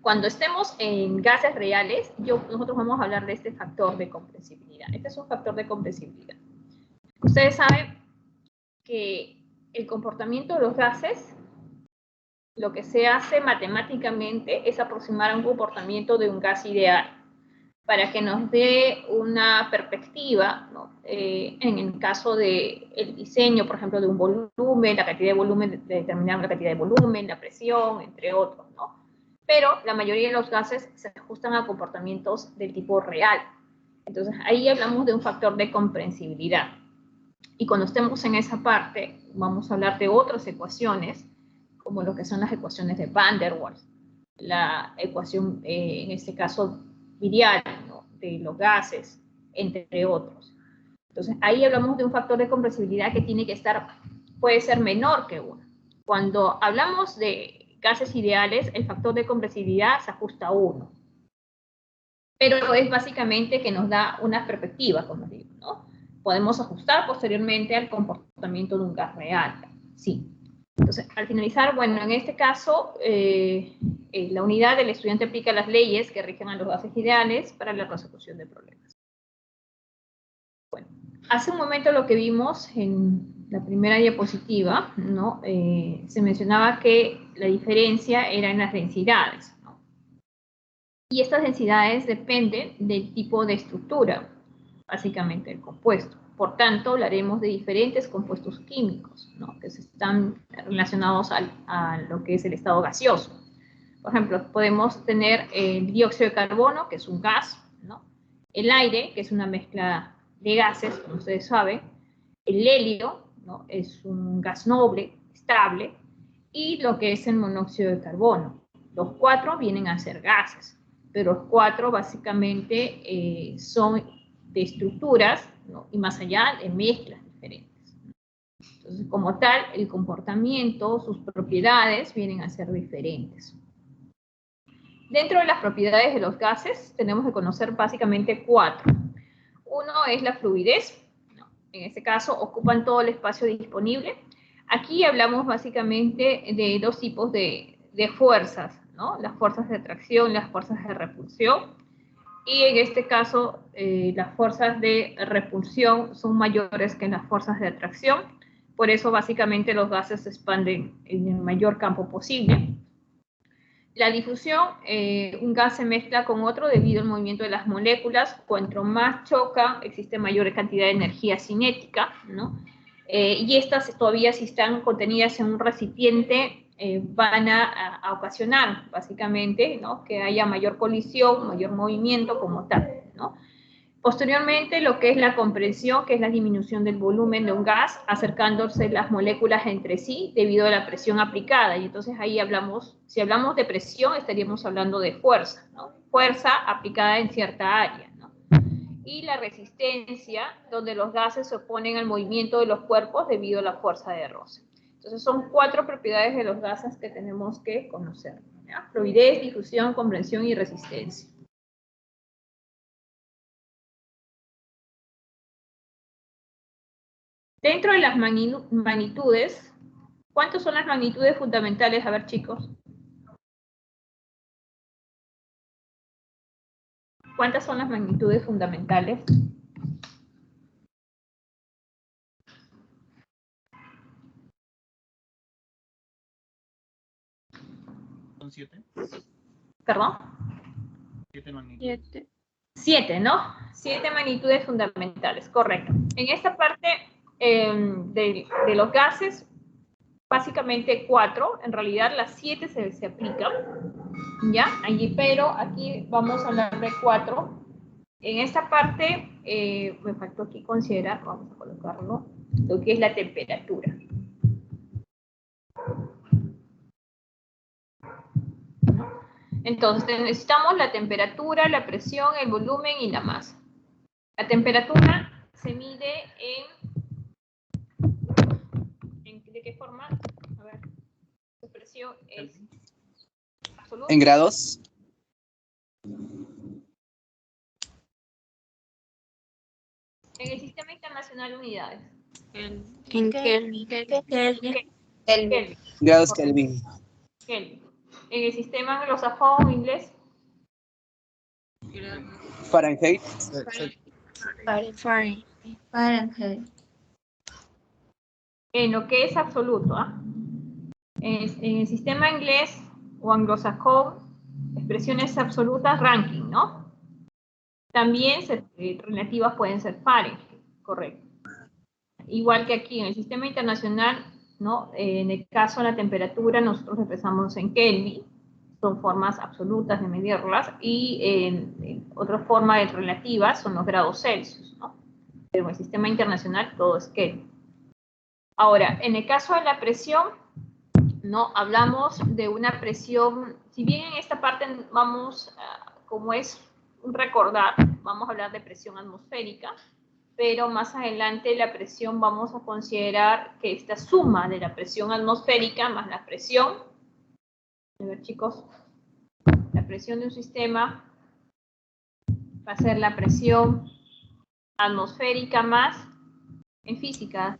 Cuando estemos en gases reales, nosotros vamos a hablar de este factor de compresibilidad. Este es un factor de compresibilidad. Ustedes saben que el comportamiento de los gases, lo que se hace matemáticamente es aproximar a un comportamiento de un gas ideal para que nos dé una perspectiva, ¿no? En el caso del diseño, por ejemplo, de un volumen, la cantidad de volumen, determinar la cantidad de volumen, la presión, entre otros, ¿no? Pero la mayoría de los gases se ajustan a comportamientos del tipo real. Entonces, ahí hablamos de un factor de comprensibilidad. Y cuando estemos en esa parte, vamos a hablar de otras ecuaciones, como lo que son las ecuaciones de Van der Waals, la ecuación, en este caso, virial, ¿no? De los gases, entre otros. Entonces, ahí hablamos de un factor de compresibilidad que tiene que estar, puede ser menor que 1. Cuando hablamos de gases ideales, el factor de compresibilidad se ajusta a 1. Pero es básicamente que nos da una perspectiva, como digo, ¿no? Podemos ajustar posteriormente al comportamiento de un gas real, sí. Entonces, al finalizar, bueno, en este caso, la unidad del estudiante aplica las leyes que rigen a los gases ideales para la resolución de problemas. Bueno, hace un momento lo que vimos en la primera diapositiva, ¿no? Se mencionaba que la diferencia era en las densidades, ¿no? Y estas densidades dependen del tipo de estructura, básicamente el compuesto. Por tanto, hablaremos de diferentes compuestos químicos, ¿no? Que están relacionados a lo que es el estado gaseoso. Por ejemplo, podemos tener el dióxido de carbono, que es un gas, ¿no? El aire, que es una mezcla de gases, como ustedes saben. El helio, ¿no? Es un gas noble, estable. Y lo que es el monóxido de carbono. Los 4 vienen a ser gases, pero los 4 básicamente son de estructuras, ¿no? Y más allá de mezclas diferentes. Entonces, como tal, el comportamiento, sus propiedades vienen a ser diferentes. Dentro de las propiedades de los gases, tenemos que conocer básicamente 4. Uno es la fluidez, ¿no? En este caso ocupan todo el espacio disponible. Aquí hablamos básicamente de 2 tipos de fuerzas, ¿no? Las fuerzas de atracción y las fuerzas de repulsión. Y en este caso, las fuerzas de repulsión son mayores que las fuerzas de atracción. Por eso, básicamente, los gases se expanden en el mayor campo posible. La difusión, un gas se mezcla con otro debido al movimiento de las moléculas. Cuanto más choca, existe mayor cantidad de energía cinética, ¿no? Y estas todavía, si están contenidas en un recipiente, van a ocasionar, básicamente, ¿no? Que haya mayor colisión, mayor movimiento como tal, ¿no? Posteriormente, lo que es la compresión, que es la disminución del volumen de un gas, acercándose las moléculas entre sí debido a la presión aplicada. Y entonces ahí hablamos, si hablamos de presión, estaríamos hablando de fuerza, ¿no? Fuerza aplicada en cierta área, ¿no? Y la resistencia, donde los gases se oponen al movimiento de los cuerpos debido a la fuerza de roce. Entonces son 4 propiedades de los gases que tenemos que conocer, ¿ya? Fluidez, difusión, compresión y resistencia. Dentro de las magnitudes, ¿cuántas son las magnitudes fundamentales? A ver, chicos. ¿Cuántas son las magnitudes fundamentales? Son 7. ¿Perdón? 7 magnitudes. 7, ¿no? 7 magnitudes fundamentales, correcto. En esta parte de los gases, básicamente 4, en realidad las 7 se aplican, ¿ya? Allí, pero aquí vamos a hablar de 4. En esta parte, me faltó aquí considerar, vamos a colocarlo, lo que es la temperatura. Entonces, necesitamos la temperatura, la presión, el volumen y la masa. La temperatura se mide ¿de qué forma? A ver, su presión es absoluta. ¿En grados? En el Sistema Internacional de Unidades. En Kelvin. Kelvin. Grados Kelvin. Kelvin. En el sistema anglosajón inglés. Fahrenheit. Fahrenheit. En lo que es absoluto, ¿ah? En el sistema inglés o anglosajón, expresiones absolutas, ranking, ¿no? También relativas pueden ser Fahrenheit, correcto. Igual que aquí en el sistema internacional, ¿no? En el caso de la temperatura, nosotros expresamos en Kelvin, son formas absolutas de medirlas, y en otra forma de relativas son los grados Celsius, ¿no? Pero en el sistema internacional todo es Kelvin. Ahora, en el caso de la presión, ¿no? Hablamos de una presión, si bien en esta parte vamos, como es un recordar, vamos a hablar de presión atmosférica, pero más adelante la presión vamos a considerar que esta suma de la presión atmosférica más la presión, a ver chicos, la presión de un sistema va a ser la presión atmosférica más, en física,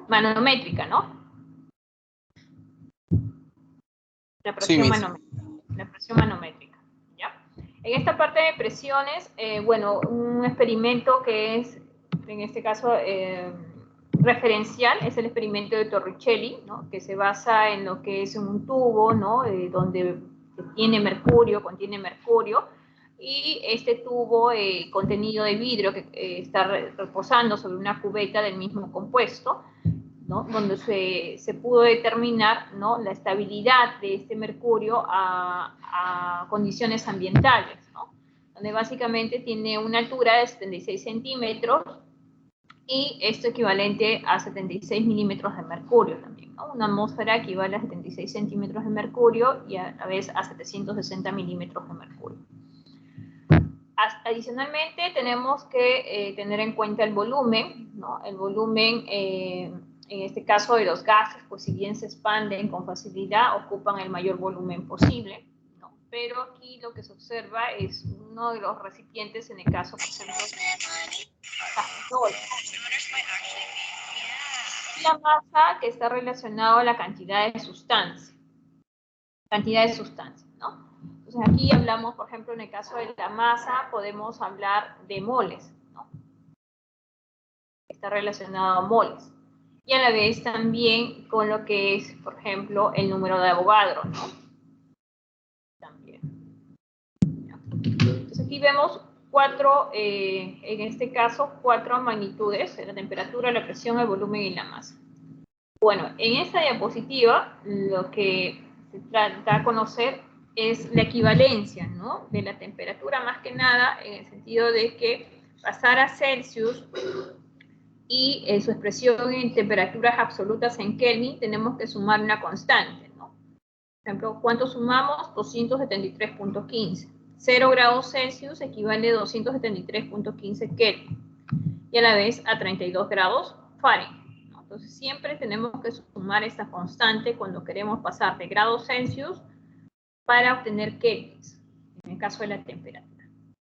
manométrica, ¿no? La presión, Sí, manométrica, la presión manométrica, ¿ya? En esta parte de presiones, bueno, un experimento que es, en este caso, referencial, es el experimento de Torricelli, ¿no? Que se basa en lo que es un tubo, ¿no? Donde contiene mercurio, y este tubo contenido de vidrio que está reposando sobre una cubeta del mismo compuesto, ¿no? Donde se pudo determinar, ¿no? La estabilidad de este mercurio a condiciones ambientales, ¿no? Donde básicamente tiene una altura de 76 centímetros y esto equivalente a 76 milímetros de mercurio también, ¿no? Una atmósfera equivale a 76 centímetros de mercurio y a la vez a 760 milímetros de mercurio. Adicionalmente tenemos que tener en cuenta el volumen, ¿no? El volumen, en este caso de los gases, pues si bien se expanden con facilidad, ocupan el mayor volumen posible, ¿no? Pero aquí lo que se observa es uno de los recipientes, en el caso, por ejemplo, y la masa que está relacionada a la cantidad de sustancia. ¿No? Entonces aquí hablamos, por ejemplo, en el caso de la masa, podemos hablar de moles, ¿no? Está relacionado a moles. Y a la vez también con lo que es, por ejemplo, el número de Avogadro, ¿no? También. Entonces aquí vemos en este caso, cuatro magnitudes: la temperatura, la presión, el volumen y la masa. Bueno, en esta diapositiva lo que se trata de conocer es la equivalencia, ¿no? De la temperatura, más que nada en el sentido de que pasar a Celsius y su expresión en temperaturas absolutas en Kelvin, tenemos que sumar una constante, ¿no? Por ejemplo, ¿cuánto sumamos? 273.15. 0 grados Celsius equivale a 273.15 Kelvin y a la vez a 32 grados Fahrenheit. Entonces siempre tenemos que sumar esta constante cuando queremos pasar de grados Celsius para obtener kelvins, en el caso de la temperatura. En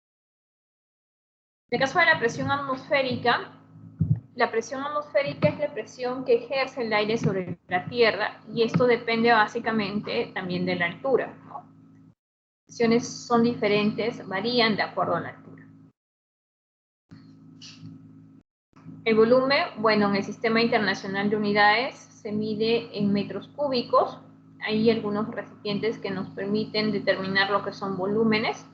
el caso de la presión atmosférica es la presión que ejerce el aire sobre la Tierra y esto depende básicamente también de la altura, ¿no? Las presiones son diferentes, varían de acuerdo a la altura. El volumen, bueno, en el Sistema Internacional de Unidades se mide en metros cúbicos. Hay algunos recipientes que nos permiten determinar lo que son volúmenes.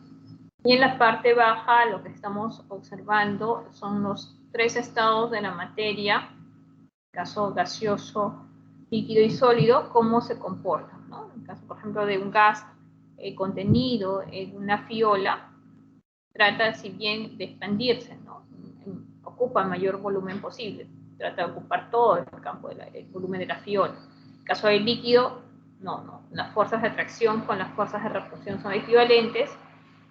Y en la parte baja lo que estamos observando son los tres estados de la materia, caso gaseoso, líquido y sólido, cómo se comportan, ¿no? En el caso, por ejemplo, de un gas contenido en una fiola, trata, si bien, de expandirse, ¿no? Ocupa el mayor volumen posible, trata de ocupar todo el campo, el volumen de la fiola. En el caso del líquido, no, las fuerzas de atracción con las fuerzas de repulsión son equivalentes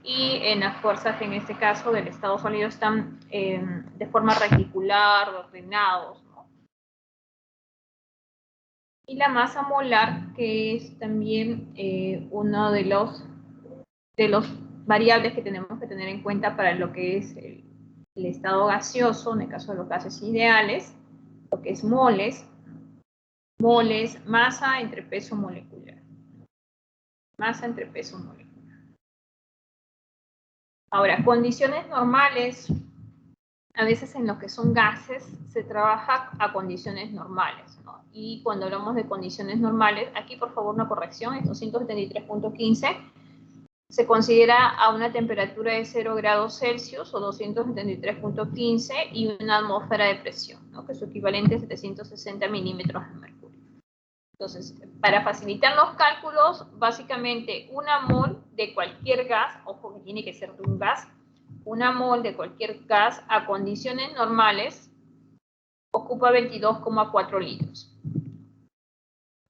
y en las fuerzas, en este caso, del estado sólido están de forma reticular, ordenados, ¿no? Y la masa molar, que es también uno de los variables que tenemos que tener en cuenta para lo que es el estado gaseoso, en el caso de los gases ideales, lo que es moles, masa entre peso molecular. Masa entre peso molecular. Ahora, condiciones normales, a veces en lo que son gases se trabaja a condiciones normales, ¿no? Y cuando hablamos de condiciones normales, aquí por favor una corrección, es 273.15, se considera a una temperatura de 0 grados Celsius o 273.15 y una atmósfera de presión, ¿no? Que es su equivalente a 760 milímetros de mercurio. Entonces, para facilitar los cálculos, básicamente una mol de cualquier gas, ojo que tiene que ser de un gas, una mol de cualquier gas a condiciones normales ocupa 22,4 litros.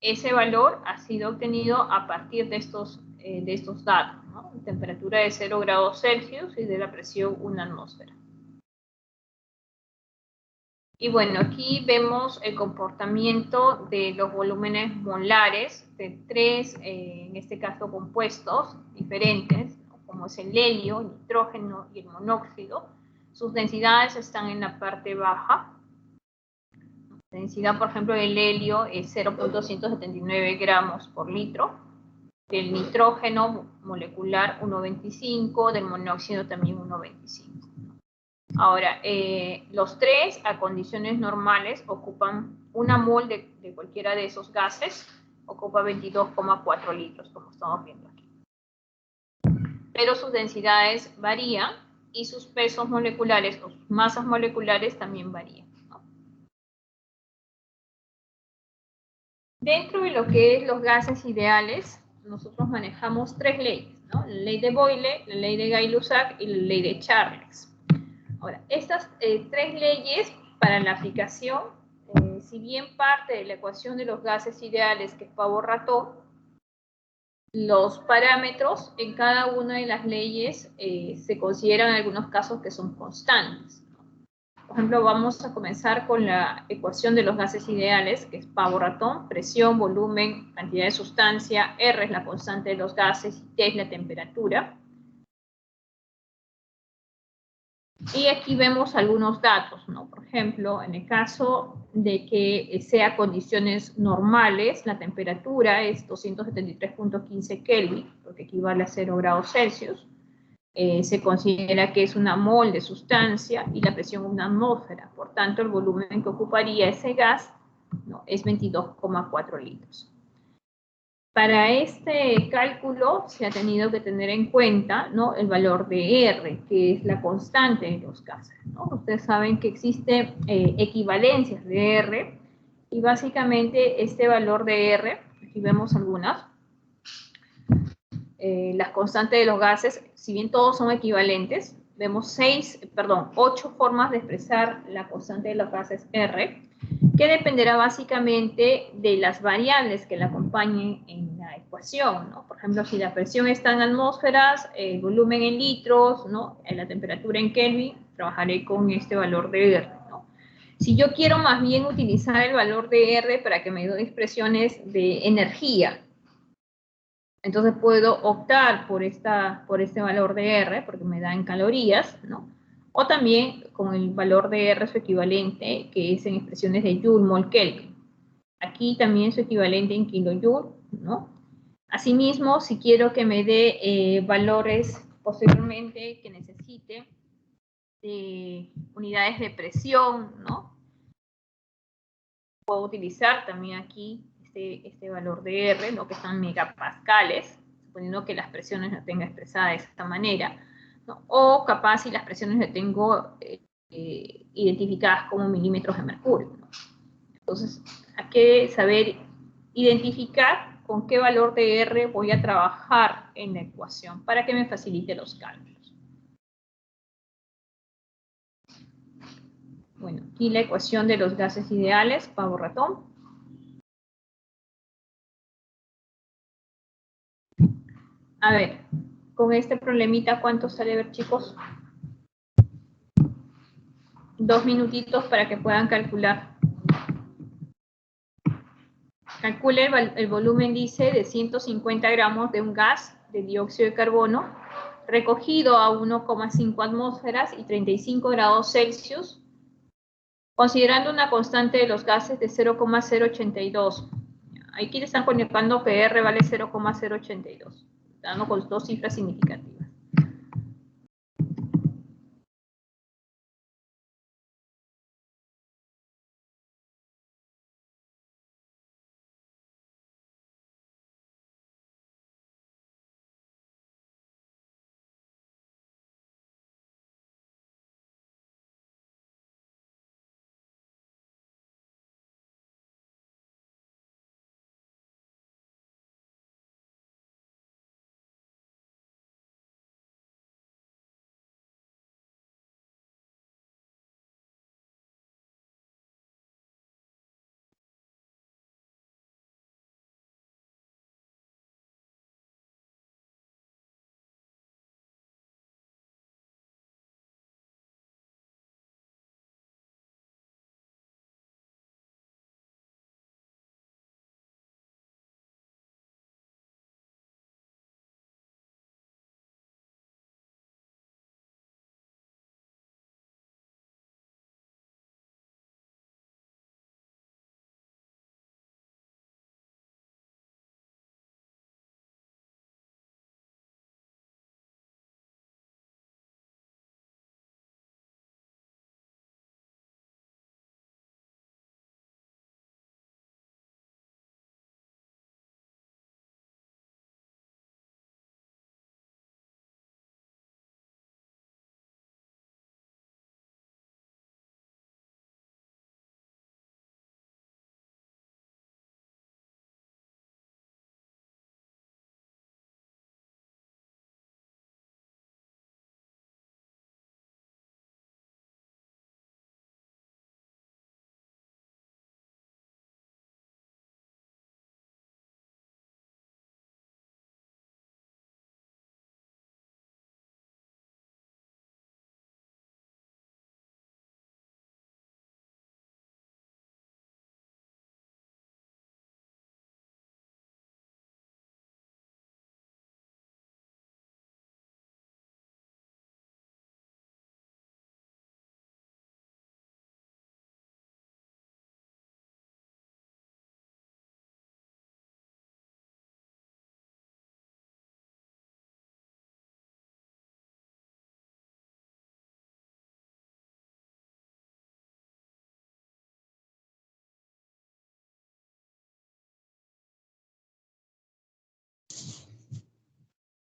Ese valor ha sido obtenido a partir de estos de estos datos, ¿no? Temperatura de 0 grados Celsius y de la presión 1 atmósfera. Y bueno, aquí vemos el comportamiento de los volúmenes molares de tres, en este caso, compuestos diferentes, ¿no? Como es el helio, el nitrógeno y el monóxido. Sus densidades están en la parte baja. La densidad, por ejemplo, del helio es 0.179 gramos por litro. Del nitrógeno molecular 1,25, del monóxido también 1,25. Ahora, los tres a condiciones normales ocupan una mol de cualquiera de esos gases, ocupa 22,4 litros, como estamos viendo aquí. Pero sus densidades varían y sus pesos moleculares o sus masas moleculares también varían, ¿no? Dentro de lo que es los gases ideales, nosotros manejamos tres leyes, ¿no? La ley de Boyle, la ley de Gay-Lussac y la ley de Charles. Ahora, estas tres leyes para la aplicación, si bien parte de la ecuación de los gases ideales, que es Pavot-Raton, los parámetros en cada una de las leyes se consideran en algunos casos que son constantes. Por ejemplo, vamos a comenzar con la ecuación de los gases ideales, que es Pavot-Raton: presión, volumen, cantidad de sustancia, R es la constante de los gases y T es la temperatura. Y aquí vemos algunos datos, ¿no? Por ejemplo, en el caso de que sea condiciones normales, la temperatura es 273.15 Kelvin, porque equivale a 0 grados Celsius. Se considera que es una mol de sustancia y la presión una atmósfera. Por tanto, el volumen que ocuparía ese gas, ¿no?, es 22,4 litros. Para este cálculo se ha tenido que tener en cuenta, ¿no?, el valor de R, que es la constante de los gases, ¿no? Ustedes saben que existen equivalencias de R, y básicamente este valor de R, aquí vemos algunas, las constantes de los gases, si bien todos son equivalentes, vemos 8 formas de expresar la constante de los gases R, que dependerá básicamente de las variables que la acompañen en la ecuación, ¿no? Por ejemplo, si la presión está en atmósferas, el volumen en litros, ¿no?, la temperatura en Kelvin, trabajaré con este valor de R, ¿no? Si yo quiero más bien utilizar el valor de R para que me dé expresiones de energía, entonces puedo optar por este valor de R, porque me da en calorías, ¿no? O también con el valor de R su equivalente, que es en expresiones de Joule, mol, Kelvin. Aquí también su equivalente en kilojoule, ¿no? Asimismo, si quiero que me dé valores posteriormente que necesite de unidades de presión, ¿no?, puedo utilizar también aquí este valor de R, ¿no?, que están megapascales, suponiendo que las presiones las tenga expresadas de esta manera, ¿no? O capaz si las presiones las tengo identificadas como milímetros de mercurio, ¿no? Entonces, hay que saber identificar con qué valor de R voy a trabajar en la ecuación para que me facilite los cálculos. Bueno, aquí la ecuación de los gases ideales, Pavot-Raton. A ver, con este problemita, ¿cuánto sale? A ver, chicos. 2 minutitos para que puedan calcular. Calcule el volumen, dice, de 150 gramos de un gas de dióxido de carbono recogido a 1,5 atmósferas y 35 grados Celsius, considerando una constante de los gases de 0,082. Aquí le están colocando que R vale 0,082, dando con dos cifras significativas.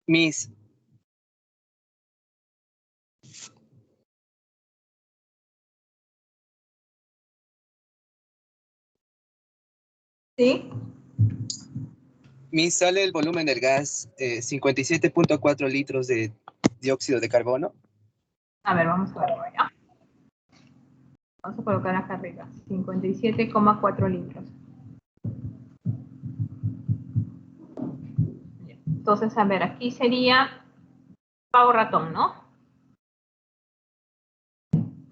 Miss, ¿Sí? Miss, sale el volumen del gas 57.4 litros de dióxido de carbono. A ver, vamos a ver. ¿Ya? Vamos a colocar acá arriba. 57,4 litros. Entonces, a ver, aquí sería pavo ratón, ¿no?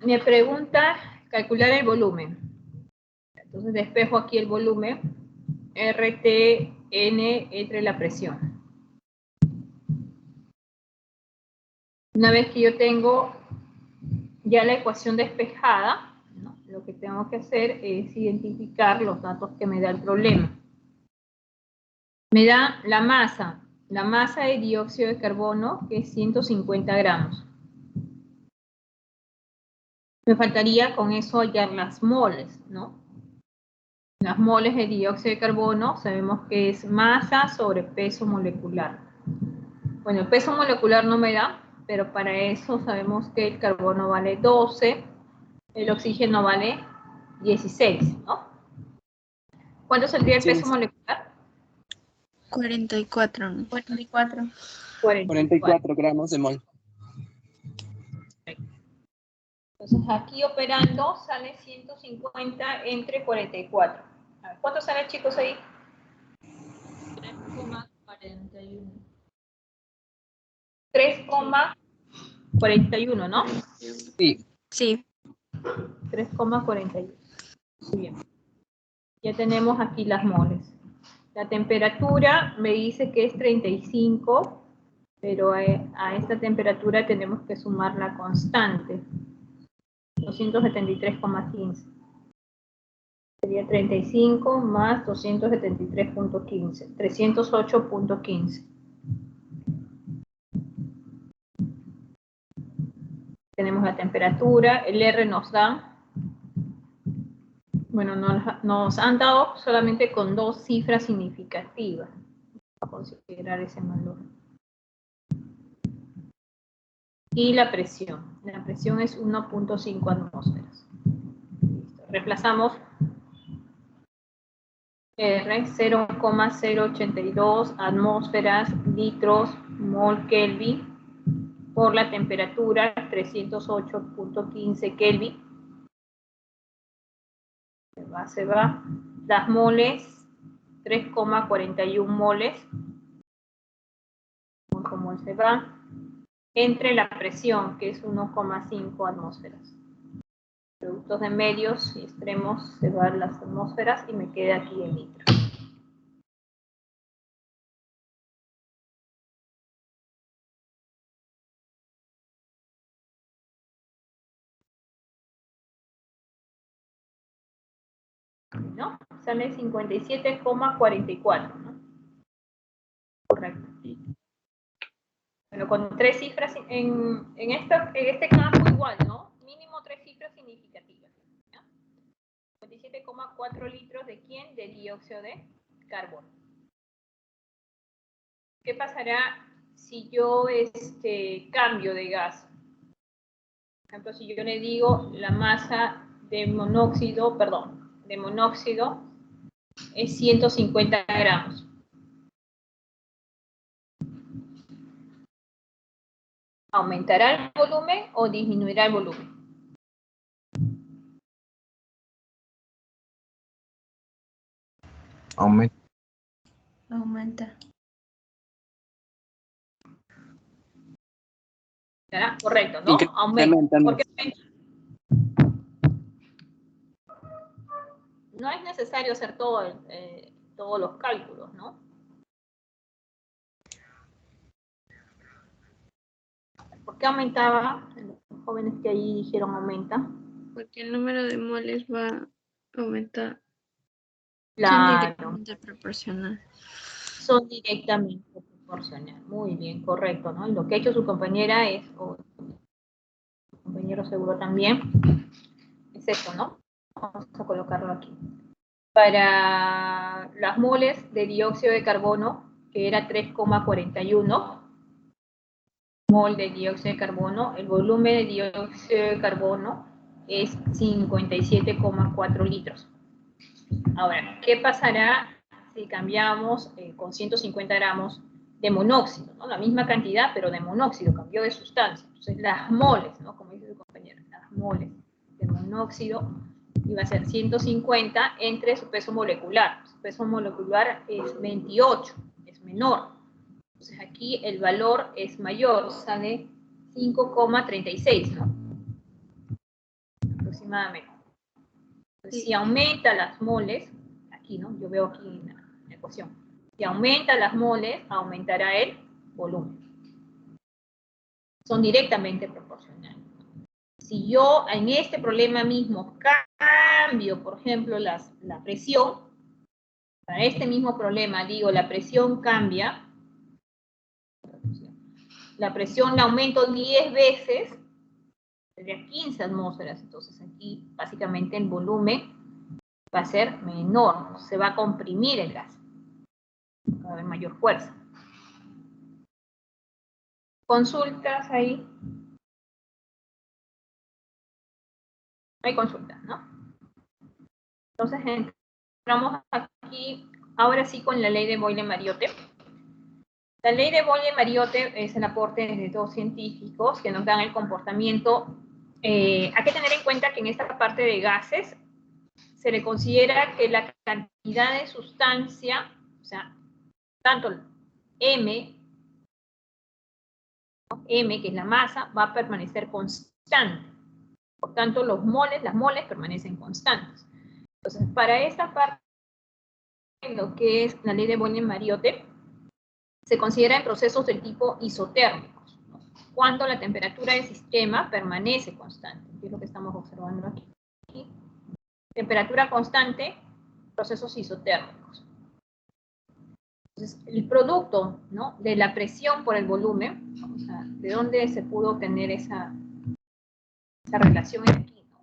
Me pregunta calcular el volumen. Entonces despejo aquí el volumen, RTN entre la presión. Una vez que yo tengo ya la ecuación despejada, ¿no? Lo que tengo que hacer es identificar los datos que me da el problema. Me da la masa de dióxido de carbono, que es 150 gramos. Me faltaría con eso hallar las moles, ¿no? Las moles de dióxido de carbono sabemos que es masa sobre peso molecular. Bueno, el peso molecular no me da, pero para eso sabemos que el carbono vale 12, el oxígeno vale 16, ¿no? ¿Cuánto saldría el Sí, peso molecular? 44, ¿no? 44. 44 gramos de mol. Entonces aquí operando sale 150 entre 44. A ver, ¿cuánto sale, chicos, ahí? 3,41. 3,41, ¿no? Sí. Sí. 3,41. Muy bien. Ya tenemos aquí las moles. La temperatura me dice que es 35, pero a esta temperatura tenemos que sumar la constante. 273,15. Sería 35 más 273,15. 308,15. Tenemos la temperatura, el R nos da, bueno, nos han dado solamente con dos cifras significativas. Vamos a considerar ese valor. Y la presión es 1.5 atmósferas. Listo. Reemplazamos R 0,082 atmósferas, litros, mol Kelvin, por la temperatura 308,15 Kelvin. Se va. Las moles, 3,41 moles. Como se va. Entre la presión, que es 1,5 atmósferas. Productos de medios y extremos se van las atmósferas y me queda aquí el litro. ¿No? Sale 57,44, ¿no? Correcto. Bueno, con tres cifras en este campo igual, ¿no? Mínimo tres cifras significativas. 57,4 litros de ¿quién? De dióxido de carbono. ¿Qué pasará si yo cambio de gas? Por ejemplo, si yo le digo la masa de monóxido es 150 gramos. ¿Aumentará el volumen o disminuirá el volumen? Aumenta. ¿Será? Correcto, ¿no? Aumenta. ¿Por qué aumenta? No es necesario hacer todos los cálculos, ¿no? ¿Por qué aumentaba? Los jóvenes que ahí dijeron aumenta. Porque el número de moles va a aumentar. Claro. Son directamente proporcionales. Son directamente proporcionales. Muy bien, correcto, ¿no? Y lo que ha hecho su compañera es, o su compañero seguro también, es esto, ¿no? Vamos a colocarlo aquí. Para las moles de dióxido de carbono, que era 3,41, mol de dióxido de carbono. El volumen de dióxido de carbono es 57,4 litros. Ahora, ¿qué pasará si cambiamos con 150 gramos de monóxido, ¿no? La misma cantidad, pero de monóxido, cambió de sustancia. Entonces, las moles, ¿no? Como dice su compañero, las moles de monóxido iba a ser 150 entre su peso molecular. Su peso molecular es 28, es menor. Entonces, aquí el valor es mayor, sale 5,36, ¿no? Aproximadamente. Entonces, si aumenta las moles, aquí, ¿no? Yo veo aquí en la ecuación. Si aumenta las moles, aumentará el volumen. Son directamente proporcionales. Si yo en este problema mismo cambio, por ejemplo, la presión, para este mismo problema digo, la presión cambia, la presión la aumento 10 veces, tendría 15 atmósferas, entonces aquí básicamente el volumen va a ser menor, se va a comprimir el gas, va a haber mayor fuerza. ¿Consultas ahí? Hay consultas, ¿no? Entonces entramos aquí, ahora sí, con la ley de Boyle-Mariotte. La ley de Boyle-Mariotte es el aporte de dos científicos que nos dan el comportamiento. Hay que tener en cuenta que en esta parte de gases se le considera que la cantidad de sustancia, o sea, tanto M, que es la masa, va a permanecer constante. Por tanto, las moles permanecen constantes. Entonces, para esta parte, lo que es la ley de Boyle-Mariotte, se considera en procesos del tipo isotérmicos, ¿no? Cuando la temperatura del sistema permanece constante, que es lo que estamos observando aquí. Temperatura constante, procesos isotérmicos. Entonces, el producto, ¿no?, de la presión por el volumen, o sea, ¿de dónde se pudo obtener esa relación aquí, ¿no?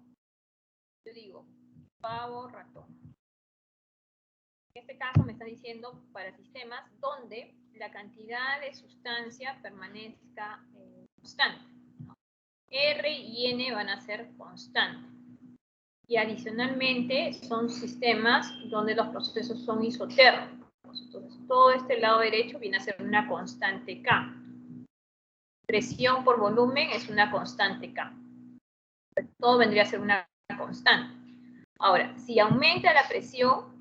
Yo digo, pavo, ratón. En este caso me está diciendo para sistemas donde la cantidad de sustancia permanezca constante, ¿no? R y N van a ser constantes. Y adicionalmente son sistemas donde los procesos son isotérmicos. Entonces, todo este lado derecho viene a ser una constante K. Presión por volumen es una constante K. Todo vendría a ser una constante. Ahora, si aumenta la presión,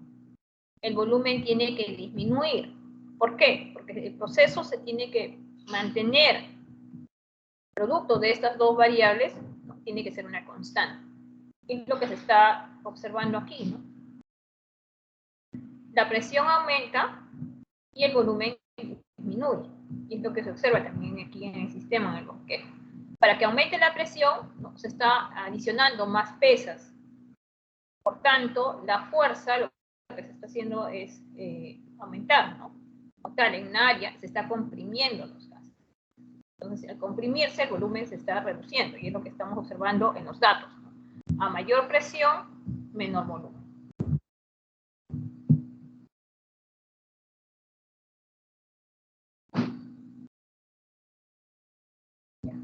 el volumen tiene que disminuir. ¿Por qué? Porque el proceso se tiene que mantener. El producto de estas dos variables, ¿no?, tiene que ser una constante. Es lo que se está observando aquí, ¿no? La presión aumenta y el volumen disminuye. Y es lo que se observa también aquí en el sistema, en el bosquejo. Para que aumente la presión, ¿no?, se está adicionando más pesas. Por tanto, la fuerza, lo que se está haciendo es aumentar, ¿no? Como tal, en un área se está comprimiendo los gases. Entonces, al comprimirse, el volumen se está reduciendo, y es lo que estamos observando en los datos, ¿no? A mayor presión, menor volumen.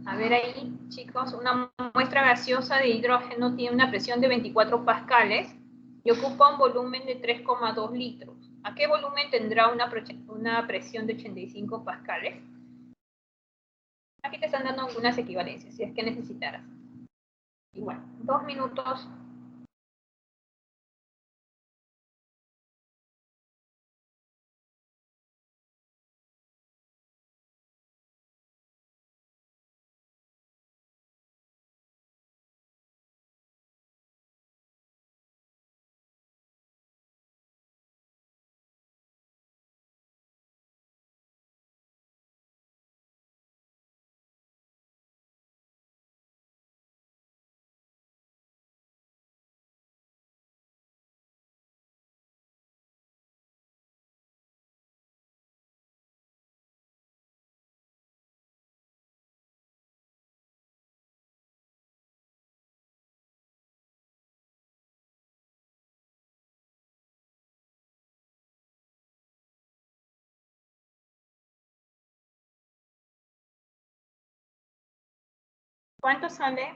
A ver ahí, chicos, una muestra gaseosa de hidrógeno tiene una presión de 24 pascales y ocupa un volumen de 3,2 litros. ¿A qué volumen tendrá una presión de 85 pascales? Aquí te están dando algunas equivalencias, si es que necesitaras. Igual, 2 minutos. ¿Cuánto sale?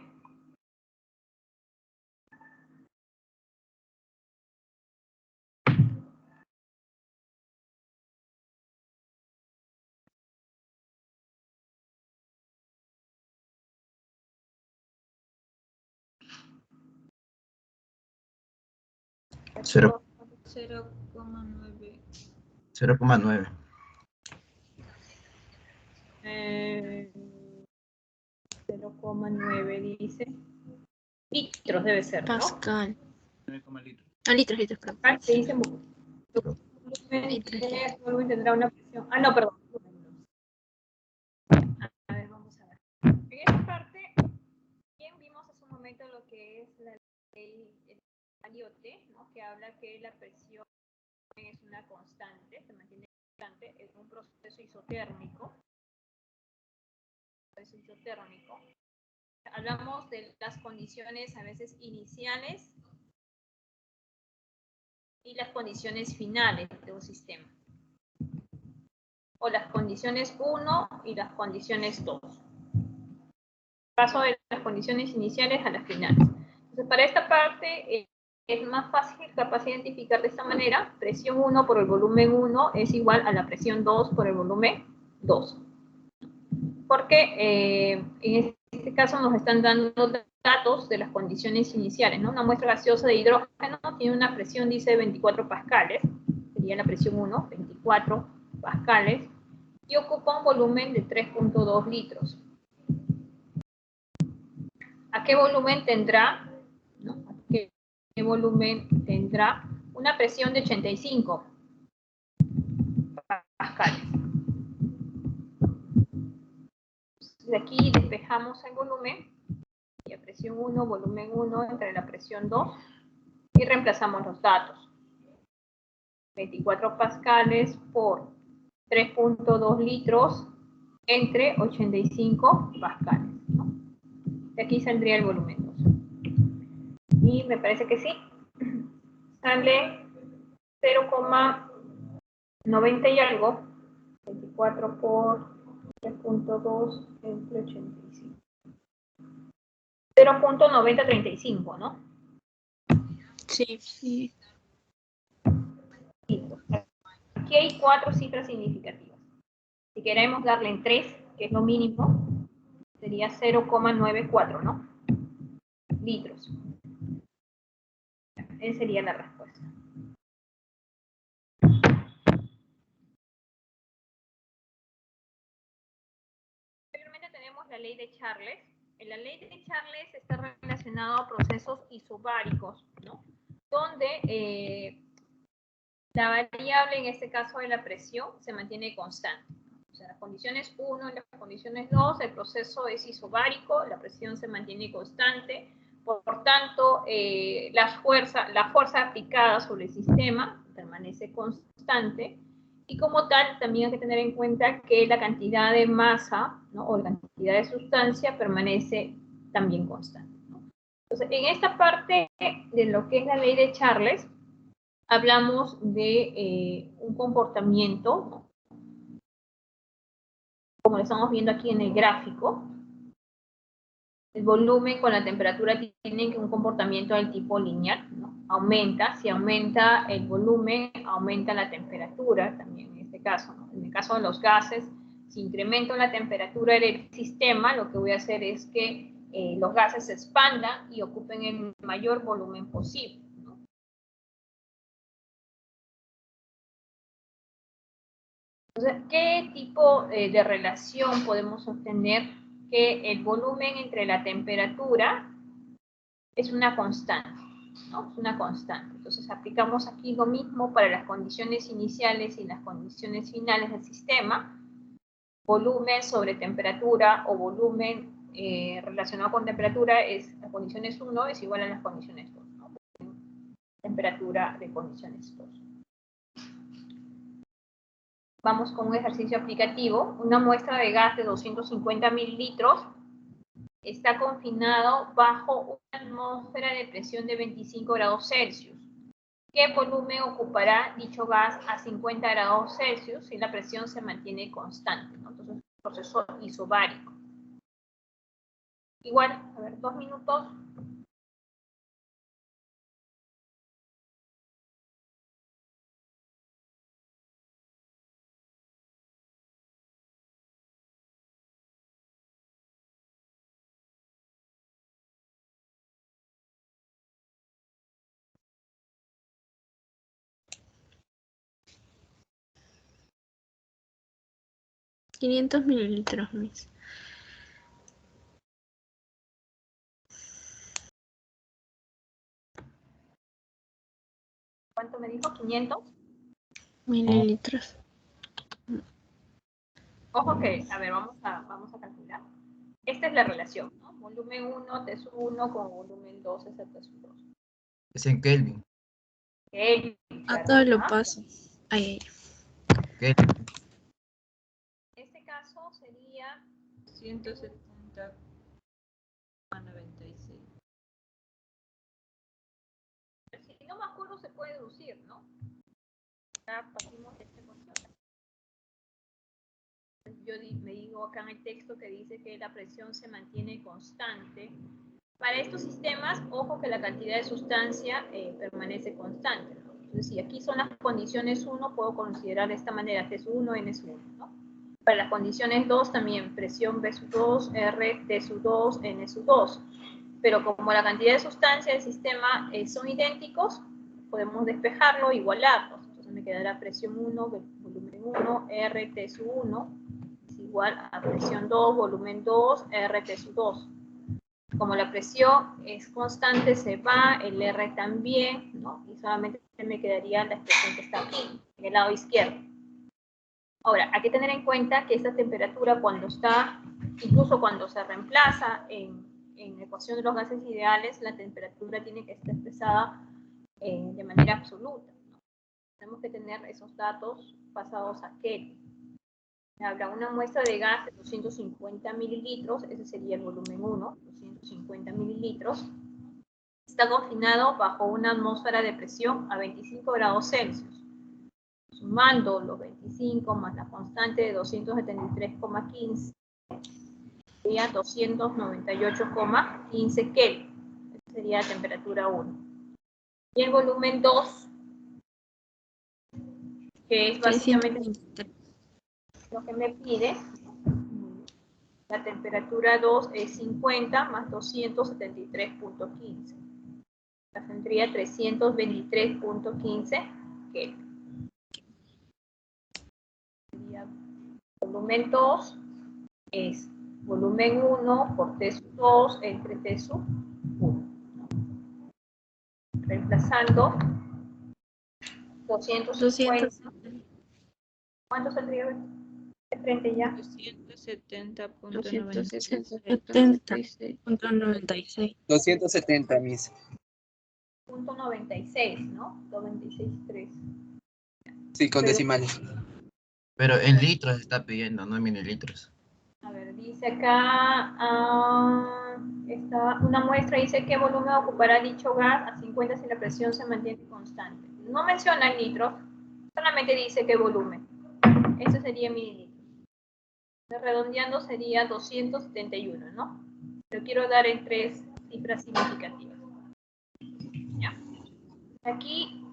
Cero. 0,9. 0,9. 0,9 dice. Litros debe ser, ¿no? Pascal. 9 litros. Ah, litros, perdón. Acá se dice volumen tendrá una presión. Ah, no, perdón. A ver, vamos a ver. En esta parte, bien vimos hace un momento lo que es la ley Mariotte, ¿no? Que habla que la presión es una constante, se mantiene constante, es un proceso isotérmico. Hablamos de las condiciones a veces iniciales y las condiciones finales de un sistema. O las condiciones 1 y las condiciones 2. Paso de las condiciones iniciales a las finales. Entonces, para esta parte es más fácil capaz de identificar de esta manera. Presión 1 por el volumen 1 es igual a la presión 2 por el volumen 2. Porque en este caso nos están dando datos de las condiciones iniciales, ¿no? Una muestra gaseosa de hidrógeno tiene una presión, dice 24 pascales, sería la presión 1, 24 pascales, y ocupa un volumen de 3.2 litros. ¿A qué volumen tendrá? ¿No? ¿A qué volumen tendrá? Una presión de 85 pascales. De aquí despejamos el volumen, y a presión 1, volumen 1 entre la presión 2, y reemplazamos los datos. 24 pascales por 3.2 litros entre 85 pascales, ¿no? De aquí saldría el volumen 2. Y me parece que sí. Sale 0,90 y algo. 24 por 3.2 entre 85. 0.9035, ¿no? Sí. Sí. Aquí hay 4 cifras significativas. Si queremos darle en 3, que es lo mínimo, sería 0,94, ¿no? Litros. Esa sería la respuesta. Posteriormente tenemos la ley de Charles. En la ley de Charles está relacionado a procesos isobáricos, ¿no? Donde la variable, en este caso de la presión, se mantiene constante. O sea, las condiciones 1 y las condiciones 2, el proceso es isobárico, la presión se mantiene constante, por tanto, la fuerza aplicada sobre el sistema permanece constante, y como tal, también hay que tener en cuenta que la cantidad de masa, ¿no? O la cantidad de sustancia permanece también constante, ¿no? Entonces, en esta parte de lo que es la ley de Charles, hablamos de un comportamiento, ¿no? Como lo estamos viendo aquí en el gráfico. El volumen con la temperatura tienen un comportamiento del tipo lineal, ¿no? Aumenta, si aumenta el volumen, aumenta la temperatura también en este caso, ¿no? En el caso de los gases, si incremento la temperatura del sistema, lo que voy a hacer es que los gases se expandan y ocupen el mayor volumen posible, ¿no? Entonces, ¿qué tipo de relación podemos obtener? Que el volumen entre la temperatura es una constante, ¿no? Es una constante. Entonces, aplicamos aquí lo mismo para las condiciones iniciales y las condiciones finales del sistema. Volumen sobre temperatura o volumen relacionado con temperatura es las condiciones 1 es igual a las condiciones 2, ¿no? Temperatura de condiciones 2. Vamos con un ejercicio aplicativo. Una muestra de gas de 250 mililitros está confinado bajo una atmósfera de presión de 25 grados Celsius. ¿Qué volumen ocupará dicho gas a 50 grados Celsius si la presión se mantiene constante, ¿no? Entonces, es un proceso isobárico. Igual, a ver, 2 minutos. $500 mililitros, Miss. ¿Cuánto me dijo? 500. Mililitros. Ojo que, a ver, vamos a calcular. Esta es la relación, ¿no? Volumen 1, T1 con volumen 2 es el T2. Es en Kelvin. Kelvin, A todo lo ¿ah? paso. Ay, Kelvin. En este caso sería 170,96. Si no me acuerdo se puede deducir, ¿no? Ya partimos de este concepto. Yo me digo acá en el texto que dice que la presión se mantiene constante. Para estos sistemas, ojo que la cantidad de sustancia permanece constante, ¿no? Entonces, si aquí son las condiciones 1, puedo considerar de esta manera, T1, N1, ¿no? Para las condiciones 2 también, presión B sub 2, R, T sub 2, N sub 2. Pero como la cantidad de sustancia del sistema son idénticos, podemos despejarlo, igualarlos. Entonces me quedará presión 1, volumen 1, R, T sub 1, es igual a presión 2, volumen 2, R, T sub 2. Como la presión es constante, se va, el R también, ¿no? Y solamente me quedaría la expresión que está aquí, en el lado izquierdo. Ahora, hay que tener en cuenta que esta temperatura cuando está, incluso cuando se reemplaza en la ecuación de los gases ideales, la temperatura tiene que estar expresada de manera absoluta, ¿no? Tenemos que tener esos datos pasados a Kelvin. Habrá una muestra de gas de 250 mililitros, ese sería el volumen 1, 250 mililitros. Está confinado bajo una atmósfera de presión a 25 grados Celsius. Sumando los 25 más la constante de 273,15, sería 298,15 Kelvin. Esa sería la temperatura 1. Y el volumen 2, que es básicamente 323. lo que me pide, la temperatura 2 es 50 más 273.15. La tendría 323.15 Kelvin. Volumen 2 es volumen 1 por T sub 2 entre T sub 1. Reemplazando 250. 270. ¿Cuánto saldría de frente ya? 270.96. 270.96. 270, mis. Punto 96, ¿no? 96.3. Sí, con decimales. Pero en litros está pidiendo, no en mililitros. A ver, dice acá, una muestra dice qué volumen ocupará dicho gas a 50 si la presión se mantiene constante. No menciona el litro, solamente dice qué volumen. Eso sería mililitros. Redondeando sería 271, ¿no? Lo quiero dar en 3 cifras significativas. ¿Ya? Aquí,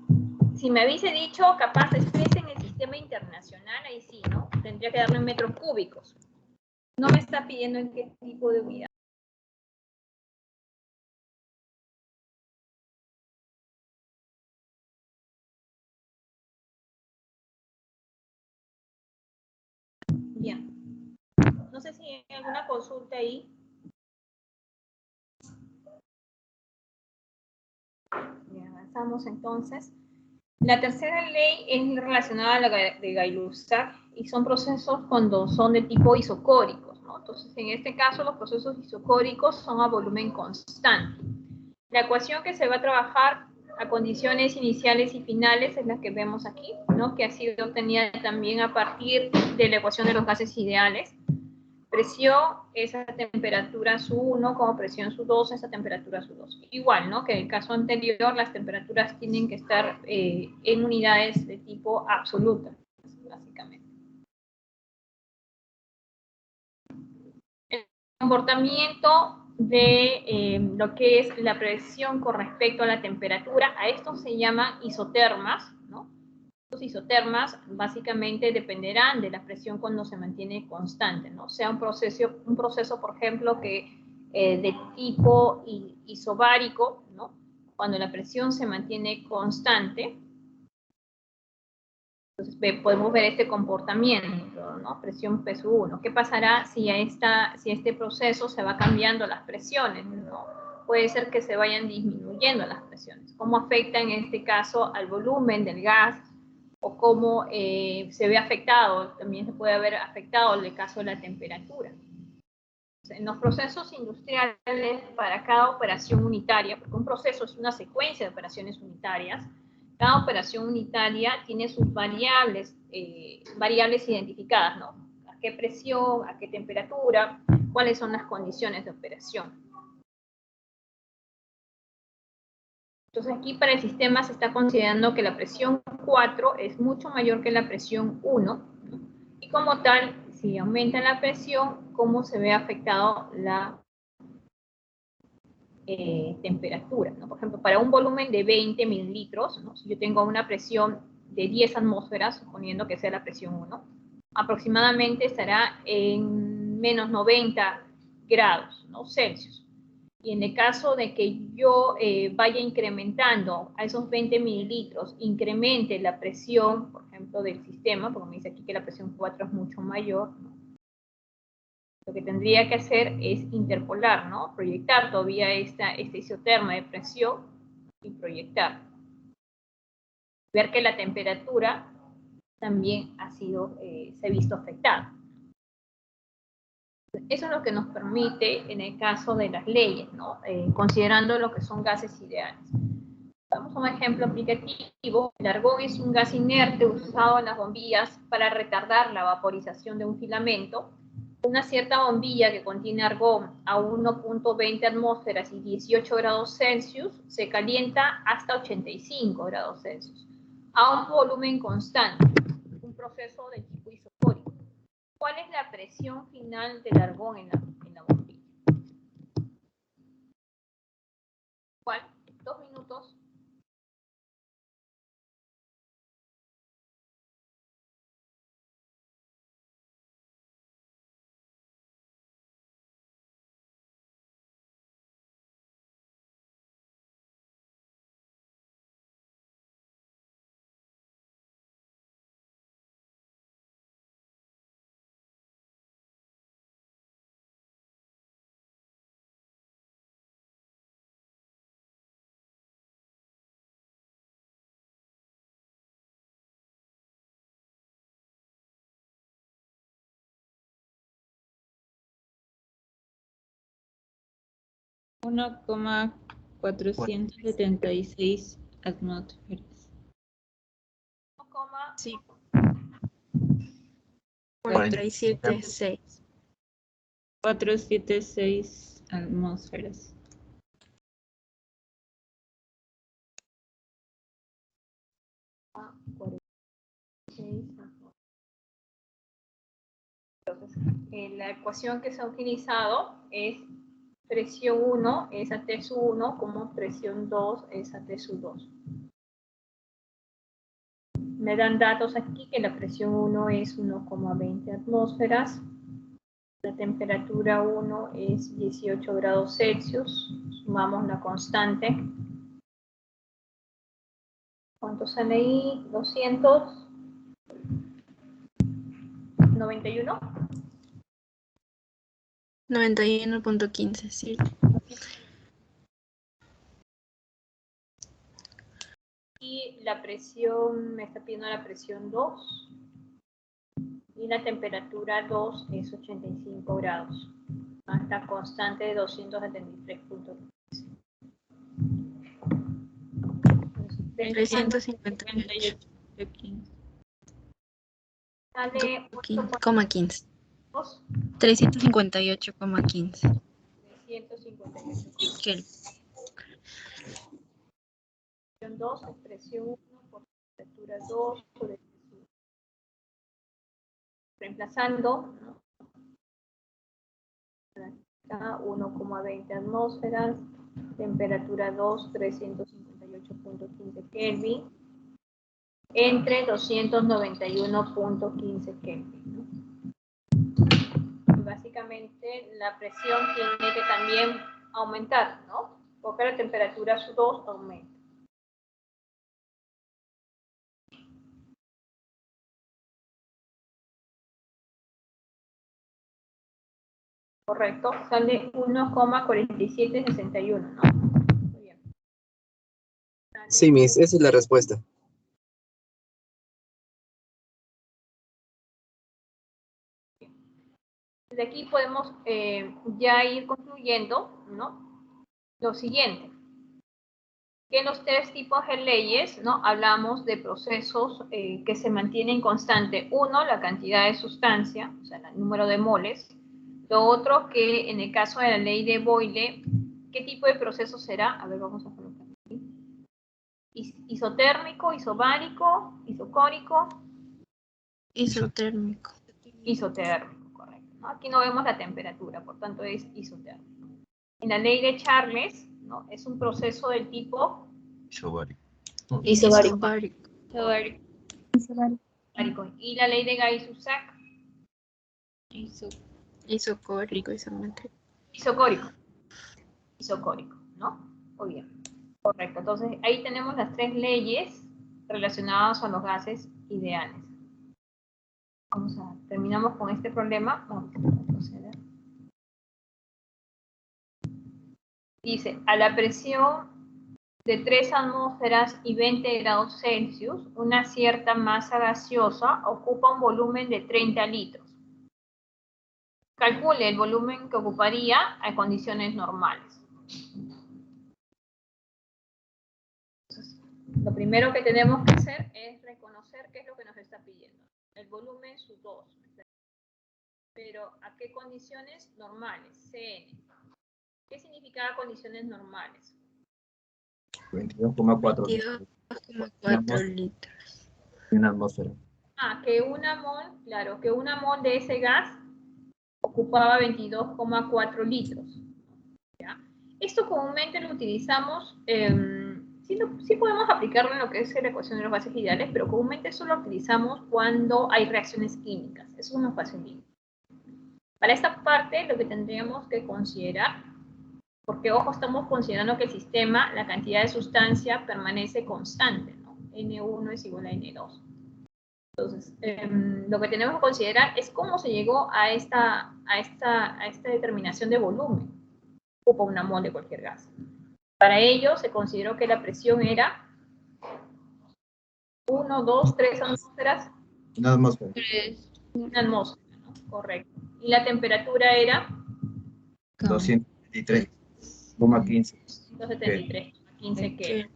si me hubiese dicho capaz expresen el sistema internacional, ahí sí, ¿no? Tendría que darle en metros cúbicos. No me está pidiendo en qué tipo de unidad. Bien. No sé si hay alguna consulta ahí. Bien, avanzamos entonces. La tercera ley es relacionada a la de Gay-Lussac y son procesos cuando son de tipo isocóricos, ¿no? Entonces, en este caso, los procesos isocóricos son a volumen constante. La ecuación que se va a trabajar a condiciones iniciales y finales es la que vemos aquí, ¿no? Que ha sido obtenida también a partir de la ecuación de los gases ideales. Presión es a temperatura sub 1 como presión sub 2 es a temperatura sub 2. Igual, ¿no? Que en el caso anterior las temperaturas tienen que estar en unidades de tipo absoluta, básicamente. El comportamiento de lo que es la presión con respecto a la temperatura. A esto se llaman isotermas, ¿no? Los isotermas básicamente dependerán de la presión cuando se mantiene constante, ¿no? Sea un proceso por ejemplo, que de tipo isobárico, ¿no? Cuando la presión se mantiene constante, entonces podemos ver este comportamiento, ¿no? Presión P1. ¿Qué pasará si este proceso se va cambiando las presiones, ¿no? Puede ser que se vayan disminuyendo las presiones. ¿Cómo afecta en este caso al volumen del gas? O cómo se ve afectado, también se puede haber afectado en el caso de la temperatura. En los procesos industriales, para cada operación unitaria, porque un proceso es una secuencia de operaciones unitarias, cada operación unitaria tiene sus variables identificadas, ¿no? A qué presión, a qué temperatura, cuáles son las condiciones de operación. Entonces aquí para el sistema se está considerando que la presión 4 es mucho mayor que la presión 1, ¿no? Y como tal, si aumenta la presión, ¿cómo se ve afectado la temperatura, ¿no? Por ejemplo, para un volumen de 20 mililitros, ¿no? Si yo tengo una presión de 10 atmósferas, suponiendo que sea la presión 1, aproximadamente estará en menos 90 grados, ¿no? Celsius. Y en el caso de que yo vaya incrementando a esos 20 mililitros, incremente la presión, por ejemplo, del sistema, porque me dice aquí que la presión 4 es mucho mayor, ¿no? Lo que tendría que hacer es interpolar, ¿no? Proyectar todavía este isoterma de presión y proyectar. Ver que la temperatura también se ha visto afectada. Eso es lo que nos permite en el caso de las leyes, ¿no? Considerando lo que son gases ideales. Vamos a un ejemplo aplicativo. El argón es un gas inerte usado en las bombillas para retardar la vaporización de un filamento. Una cierta bombilla que contiene argón a 1.20 atmósferas y 18 grados Celsius se calienta hasta 85 grados Celsius a un volumen constante, un proceso de tipo isofórico. ¿Cuál es la presión final del argón en la bombilla? ¿Cuál? 2 minutos. Uno coma 476 atmósferas. Sí. 476. 476 atmósferas. Entonces, la ecuación que se ha utilizado es presión 1 es a T sub 1 como presión 2 es a T sub 2. Me dan datos aquí que la presión 1 es 1,20 atmósferas, la temperatura 1 es 18 grados Celsius, sumamos la constante. ¿Cuánto sale ahí? 291. 91.15, sí. Y la presión, me está pidiendo la presión 2. Y la temperatura 2 es 85 grados. Esta constante de 273.3. 358,15. Sale 358,15. 358. Kelvin. Presión 2 es presión 1 por temperatura 2 por el reemplazando, ¿no? Está 1,20 atmósferas, temperatura 2, 358.15 Kelvin, entre 291.15 Kelvin, ¿no? Básicamente la presión tiene que también aumentar, ¿no? Porque la temperatura sub 2 aumenta. Correcto, sale 1,4761, ¿no? Muy bien. Sí, Miss, esa es la respuesta. Desde aquí podemos ya ir concluyendo, ¿no? Lo siguiente, que en los tres tipos de leyes, ¿no? Hablamos de procesos que se mantienen constante. Uno, la cantidad de sustancia, o sea, el número de moles. Lo otro, que en el caso de la ley de Boyle, ¿qué tipo de proceso será? A ver, vamos a colocar aquí. Isotérmico, isobárico, isocórico. Isotérmico. Isotérmico, correcto, ¿no? Aquí no vemos la temperatura, por tanto es isotérmico. En la ley de Charles, ¿no? Es un proceso del tipo Isobárico. Isobárico. isocórico. Y la ley de Gay-Lussac, Isocórico, isométrico. isocórico. Isocórico, ¿no? Muy bien. Correcto. Entonces, ahí tenemos las tres leyes relacionadas a los gases ideales. Terminamos con este problema. Vamos a proceder. Dice, a la presión de 3 atmósferas y 20 grados Celsius, una cierta masa gaseosa ocupa un volumen de 30 litros. Calcule el volumen que ocuparía a condiciones normales. Entonces, lo primero que tenemos que hacer es reconocer qué es lo que nos está pidiendo. El volumen sub 2. Pero, ¿a qué condiciones normales? CN. ¿Qué significa condiciones normales? 22,4 22,4 litros. en una atmósfera. Que una mol, claro, que una mol de ese gas ocupaba 22,4 litros. ¿Ya? Esto comúnmente lo utilizamos, sí podemos aplicarlo en lo que es la ecuación de los gases ideales, pero comúnmente eso lo utilizamos cuando hay reacciones químicas. Eso nos facilita. Para esta parte lo que tendríamos que considerar, porque ojo, estamos considerando que el sistema, la cantidad de sustancia permanece constante, ¿no? N1 es igual a N2. Entonces, lo que tenemos que considerar es cómo se llegó a esta determinación de volumen. Ocupa una mol de cualquier gas. Para ello, se consideró que la presión era 1, 2, 3 atmósferas. Una atmósfera. Una atmósfera, ¿no? Correcto. Y la temperatura era 273,15. 273,15 Kelvin.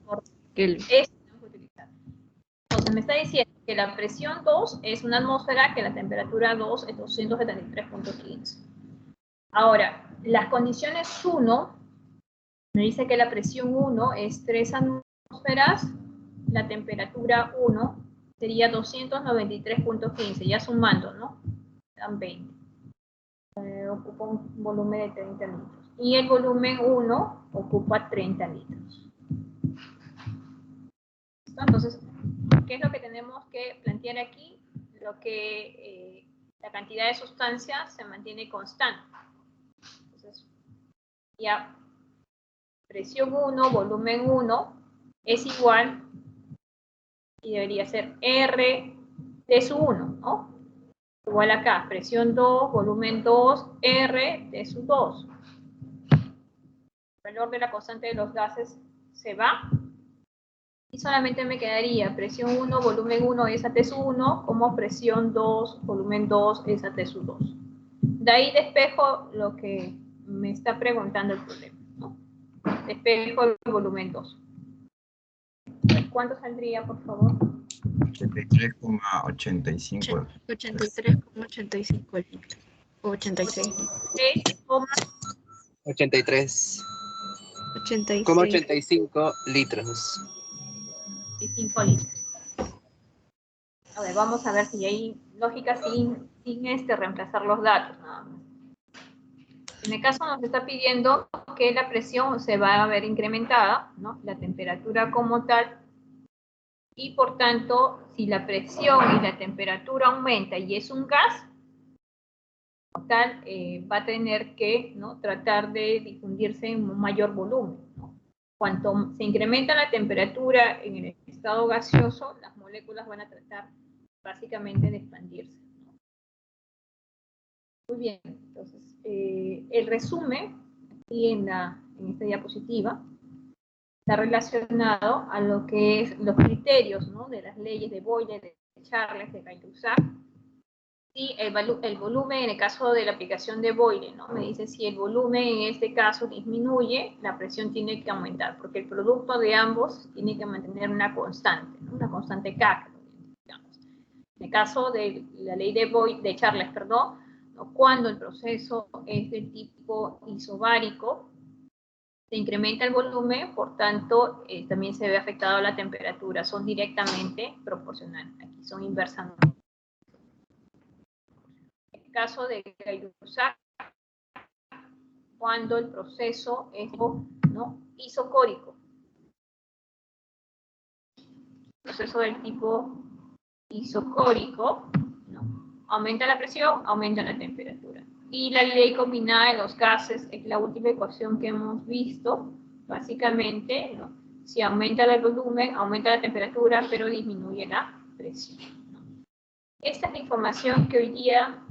Kelvin. Eso tenemos que utilizar. Entonces me está diciendo que la presión 2 es una atmósfera, que la temperatura 2 es 273,15. Ahora, las condiciones 1, me dice que la presión 1 es 3 atmósferas, la temperatura 1 sería 293,15, ya sumando, ¿no? Dan 20. Ocupa un volumen de 30 litros. Y el volumen 1 ocupa 30 litros. Entonces, ¿qué es lo que tenemos que plantear aquí? Lo que la cantidad de sustancia se mantiene constante. Entonces, ya presión 1, volumen 1 es igual, y debería ser R de su 1, ¿no? Igual acá, presión 2, volumen 2, R de su 2. El valor de la constante de los gases se va. Y solamente me quedaría presión 1, volumen 1 es a T sub 1, como presión 2, volumen 2 es a T sub 2. De ahí despejo lo que me está preguntando el problema, ¿no? Despejo el volumen 2. ¿Cuánto saldría, por favor? 83,85. 83,85 litros. 86. 83,85 litros. 5 litros. A ver, vamos a ver si hay lógica sin reemplazar los datos, nada más. En el caso nos está pidiendo que la presión se va a ver incrementada, ¿no? La temperatura como tal, y por tanto, si la presión y la temperatura aumenta y es un gas, como tal, va a tener que, ¿no?, tratar de difundirse en un mayor volumen, ¿no? Cuanto se incrementa la temperatura en el estado gaseoso, las moléculas van a tratar básicamente de expandirse, ¿no? Muy bien, entonces, el resumen aquí en esta diapositiva está relacionado a lo que es los criterios, ¿no?, de las leyes de Boyle, de Charles, de Gay-Lussac, y el volumen en el caso de la aplicación de Boyle, ¿no? Me dice si el volumen en este caso disminuye, la presión tiene que aumentar, porque el producto de ambos tiene que mantener una constante, ¿no? Una constante K, digamos. En el caso de la ley de Boyle, de Charles, perdón, ¿no?, cuando el proceso es del tipo isobárico, se incrementa el volumen, por tanto, también se ve afectado la temperatura, son directamente proporcionales, aquí son inversamente. En el caso de Gay-Lussac, cuando el proceso es, ¿no?, isocórico, proceso del tipo isocórico, ¿no?, aumenta la presión, aumenta la temperatura. Y la ley combinada de los gases es la última ecuación que hemos visto, básicamente, ¿no?, si aumenta el volumen, aumenta la temperatura, pero disminuye la presión, ¿no? Esta es la información que hoy día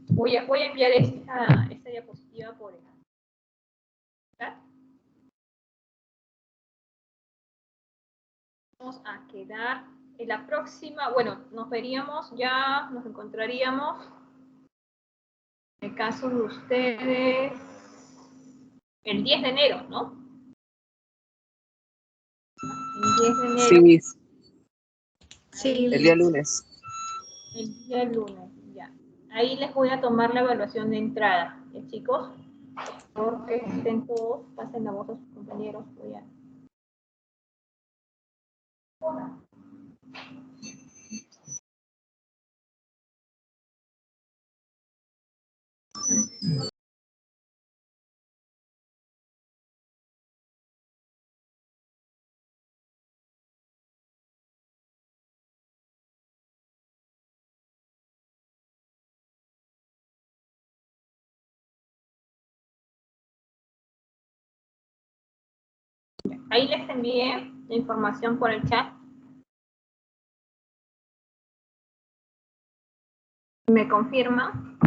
voy a enviar esta diapositiva por el chat. Vamos a quedar en la próxima, bueno, nos veríamos ya, nos encontraríamos, en el caso de ustedes, el 10 de enero, ¿no? El 10 de enero. Sí, Sí. el día lunes. El día lunes, ya. Ahí les voy a tomar la evaluación de entrada, ¿ya, chicos? Por favor, que estén todos, pasen la voz a sus compañeros. Voy a... Ahí les envié la información por el chat. ¿Me confirma?